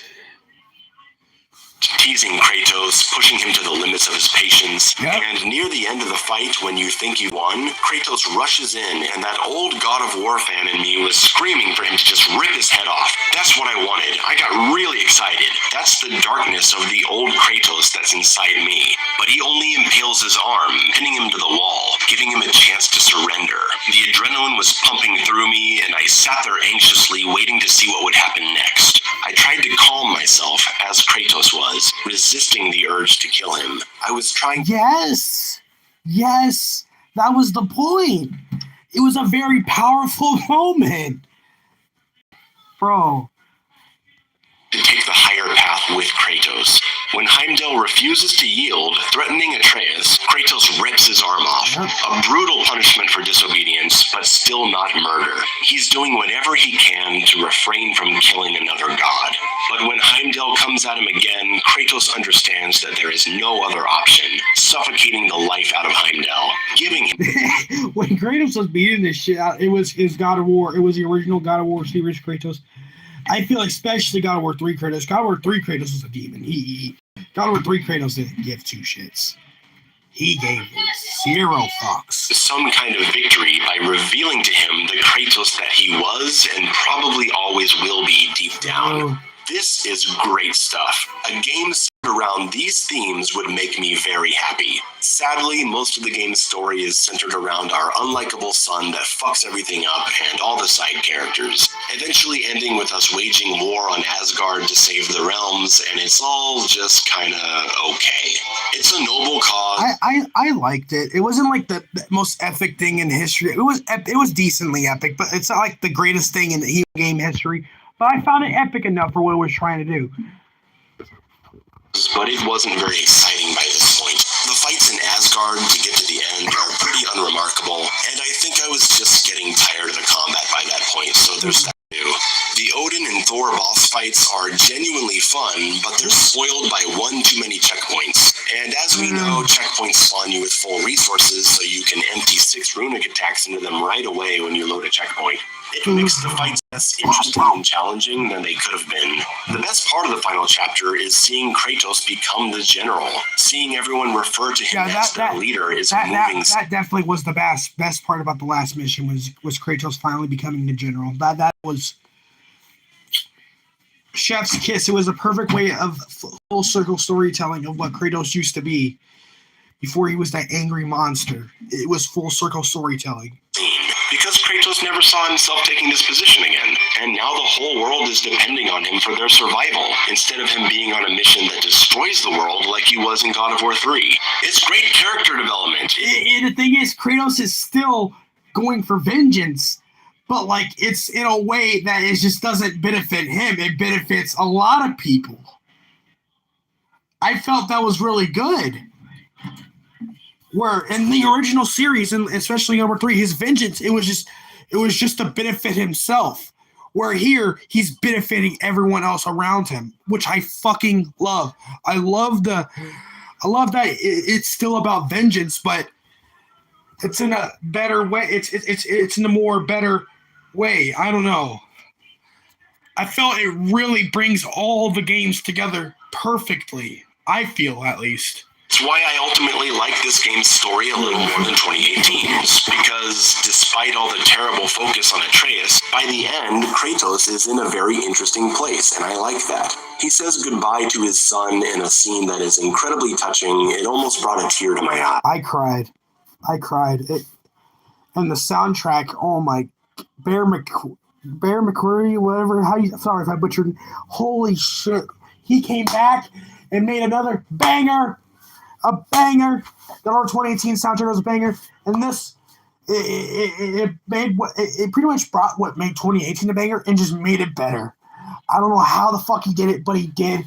Teasing Kratos, pushing him to the limits of his patience, and near the end of the fight, when you think you won, Kratos rushes in, and that old God of War fan in me was screaming for him to just rip his head off. That's what I wanted. I got really excited. That's the darkness of the old Kratos that's inside me. But he only impales his arm, pinning him to the wall, giving him a chance to surrender. The adrenaline was pumping through me, and I sat there anxiously, waiting to see what would happen next. I tried to calm myself, as Kratos was, resisting the urge to kill him. I was trying... Yes, that was the point. It was a very powerful moment. Bro. To take the higher path with Kratos. When Heimdall refuses to yield, threatening Atreus, Kratos rips his arm off. A brutal punishment for disobedience, but still not murder. He's doing whatever he can to refrain from killing another god. But when Heimdall comes at him again, Kratos understands that there is no other option, suffocating the life out of Heimdall, giving him... When Kratos was beating this shit out, it was his God of War. It was the original God of War series Kratos. I feel especially God of War 3 Kratos. God of War 3 Kratos was a demon. God of War 3 Kratos didn't give two shits. He gave zero fucks. Some kind of victory by revealing to him the Kratos that he was and probably always will be deep down. This is great stuff. A game centered around these themes would make me very happy. Sadly, most of the game's story is centered around our unlikable son that fucks everything up and all the side characters, eventually ending with us waging war on Asgard to save the realms, and it's all just kinda okay. It's a noble cause. I liked it. It wasn't like the most epic thing in history. It was decently epic, but it's not like the greatest thing in the game history. But I found it epic enough for what it was trying to do. But it wasn't very exciting by this point. The fights in Asgard to get to the end are pretty unremarkable, and I think I was just getting tired of the combat by that point, so there's that too. The Odin and Thor boss fights are genuinely fun, but they're spoiled by one too many checkpoints. And as we know, checkpoints spawn you with full resources, so you can empty 6 runic attacks into them right away when you load a checkpoint. It makes the fights less interesting and challenging than they could have been. The best part of the final chapter is seeing Kratos become the general. Seeing everyone refer to him as their leader is moving. That definitely was the best part about the last mission was Kratos finally becoming the general. That was chef's kiss. It was a perfect way of full circle storytelling of what Kratos used to be before he was that angry monster. It was full circle storytelling. Because Kratos never saw himself taking this position again, and now the whole world is depending on him for their survival, instead of him being on a mission that destroys the world like he was in God of War 3. It's great character development. The thing is, Kratos is still going for vengeance, but like it's in a way that it just doesn't benefit him. It benefits a lot of people. I felt that was really good. Where in the original series, and especially number 3, his vengeance, it was just to benefit himself. Where here, he's benefiting everyone else around him, which I fucking love. I love that it's still about vengeance, but it's in a better way. It's in a more better way. I don't know. I felt it really brings all the games together perfectly. I feel, at least. It's why I ultimately like this game's story a little more than 2018's, because despite all the terrible focus on Atreus, by the end, Kratos is in a very interesting place, and I like that. He says goodbye to his son in a scene that is incredibly touching. It almost brought a tear to my eye. I cried. And the soundtrack, oh my, Bear McCreary, whatever, sorry if I butchered, holy shit. He came back and made another banger. A banger. The 2018 soundtrack was a banger, and this it pretty much brought what made 2018 a banger and just made it better. I don't know how the fuck he did it, but he did.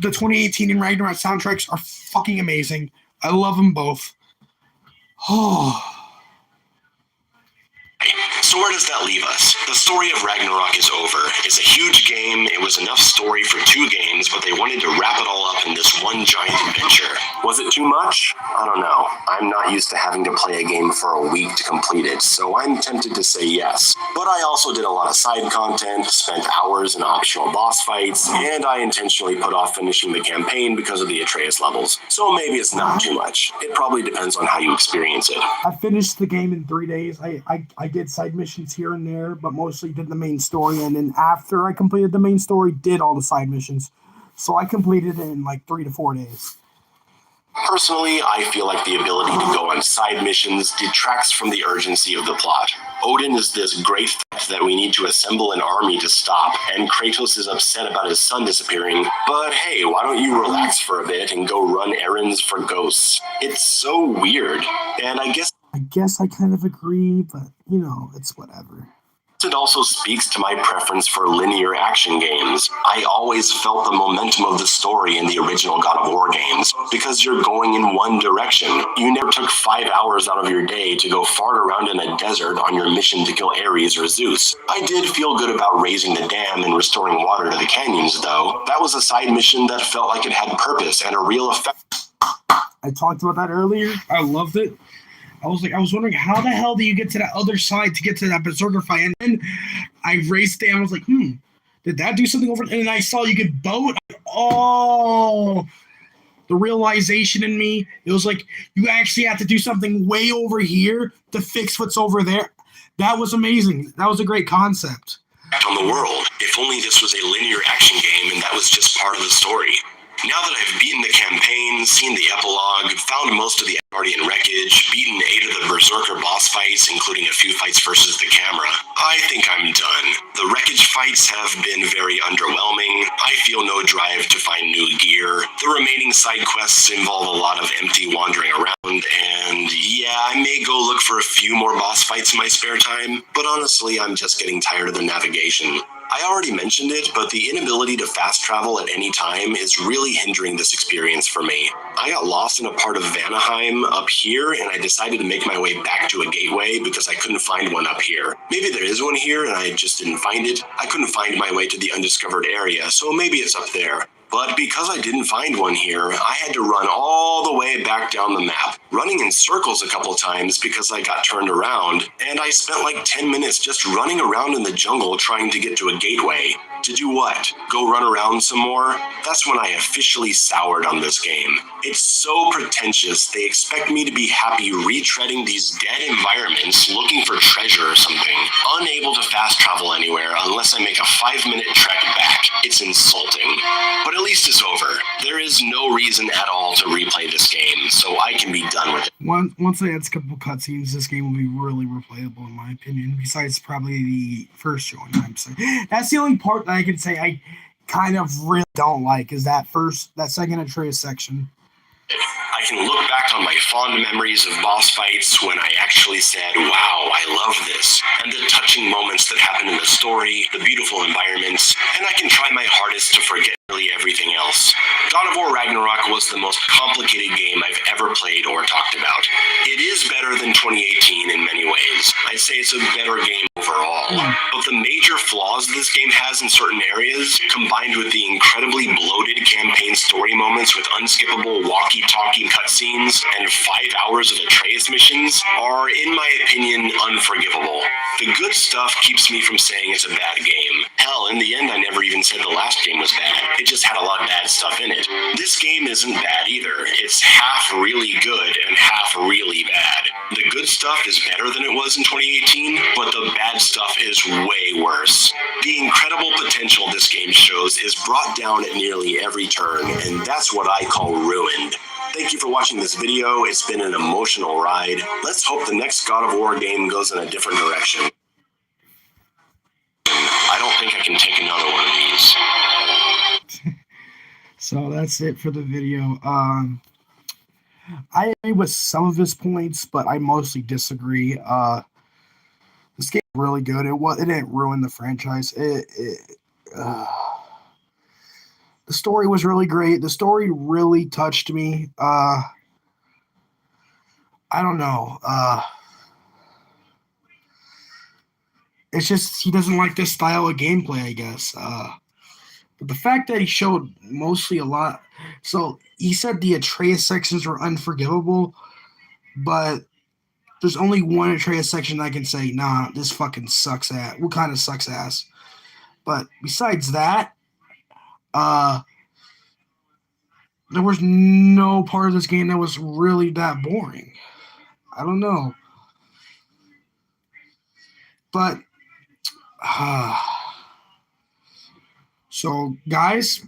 The 2018 and Ragnarok soundtracks are fucking amazing. I love them both. Oh. So where does that leave us? The story of Ragnarok is over. It's a huge game. It was enough story for 2 games, but they wanted to wrap it all up in this one giant adventure. Was it too much? I don't know. I'm not used to having to play a game for a week to complete it, so I'm tempted to say yes. But I also did a lot of side content, spent hours in optional boss fights, and I intentionally put off finishing the campaign because of the Atreus levels. So maybe it's not too much. It probably depends on how you experience it. I finished the game in 3 days. I did side missions here and there, but mostly did the main story, and then after I completed the main story, did all the side missions. So I completed it in like 3 to 4 days. Personally, I feel like the ability to go on side missions detracts from the urgency of the plot. Odin is this great threat that we need to assemble an army to stop, and Kratos is upset about his son disappearing, but hey, why don't you relax for a bit and go run errands for ghosts? It's so weird, and I guess I kind of agree, but, you know, it's whatever. It also speaks to my preference for linear action games. I always felt the momentum of the story in the original God of War games, because you're going in one direction. You never took 5 hours out of your day to go fart around in a desert on your mission to kill Ares or Zeus. I did feel good about raising the dam and restoring water to the canyons, though. That was a side mission that felt like it had purpose and a real effect. I talked about that earlier. I loved it. I was wondering, how the hell do you get to that other side to get to that berserker fight? And then I raced down. I was like, did that do something over? And then I saw you could boat. Oh, the realization in me. It was like, you actually have to do something way over here to fix what's over there. That was amazing. That was a great concept. On the world, if only this was a linear action game and that was just part of the story. Now that I've beaten the campaign, seen the epilogue, found most of the Asgardian wreckage, beaten 8 of the Berserker boss fights, including a few fights versus the camera, I think I'm done. The wreckage fights have been very underwhelming. I feel no drive to find new gear. The remaining side quests involve a lot of empty wandering around, and yeah, I may go look for a few more boss fights in my spare time, but honestly, I'm just getting tired of the navigation. I already mentioned it, but the inability to fast travel at any time is really hindering this experience for me. I got lost in a part of Vanaheim up here, and I decided to make my way back to a gateway because I couldn't find one up here. Maybe there is one here and I just didn't find it. I couldn't find my way to the undiscovered area, so maybe it's up there. But because I didn't find one here, I had to run all the way back down the map, running in circles a couple times because I got turned around, and I spent like 10 minutes just running around in the jungle trying to get to a gateway. To do what? Go run around some more? That's when I officially soured on this game. It's so pretentious, they expect me to be happy retreading these dead environments looking for treasure or something, unable to fast travel anywhere unless I make a 5-minute trek back. It's insulting. But at least it's over. There is no reason at all to replay this game, so I can be done with it. Once they add a couple cutscenes, this game will be really replayable in my opinion, besides probably the first showing time. So that's the only part that I can say I kind of really don't like, is that second Atreus section. I can look back on my fond memories of boss fights when I actually said, wow, I love this, and the touching moments that happen in the story, the beautiful environments, and I can try my hardest to forget nearly everything else. God of War Ragnarok was the most complicated game I've ever played or talked about. It is better than 2018 in many ways. I'd say it's a better game overall. But the major flaws this game has in certain areas, combined with the incredibly bloated campaign story moments with unskippable walkie-talkie cutscenes and 5 hours of Atreus missions, are, in my opinion, unforgivable. The good stuff keeps me from saying it's a bad game. Hell, in the end, I never even said the last game was bad. It just had a lot of bad stuff in it. This game isn't bad either. It's half really good and half really bad. The good stuff is better than it was in 2018, but the bad stuff is way worse. The incredible potential this game shows is brought down at nearly every turn, and that's what I call ruined. Thank you for watching this video. It's been an emotional ride. Let's hope the next God of War game goes in a different direction. I don't think I can take another one of these. So that's it for the video. I agree with some of his points, but I mostly disagree. This game is really good. It didn't ruin the franchise. The story was really great. The story really touched me. I don't know. It's just he doesn't like this style of gameplay, I guess. But the fact that he showed mostly a lot. So he said the Atreus sections were unforgivable, but there's only one Atreus section I can say, nah, this fucking sucks ass. What kind of sucks ass? But besides that, there was no part of this game that was really that boring. I don't know. But, so guys,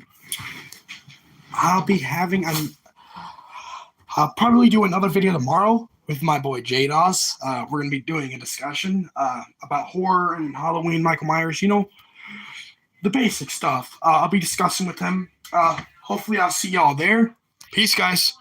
I'll probably do another video tomorrow with my boy J-Dos. We're going to be doing a discussion about horror and Halloween, Michael Myers, the basic stuff. I'll be discussing with him. Hopefully I'll see y'all there. Peace, guys.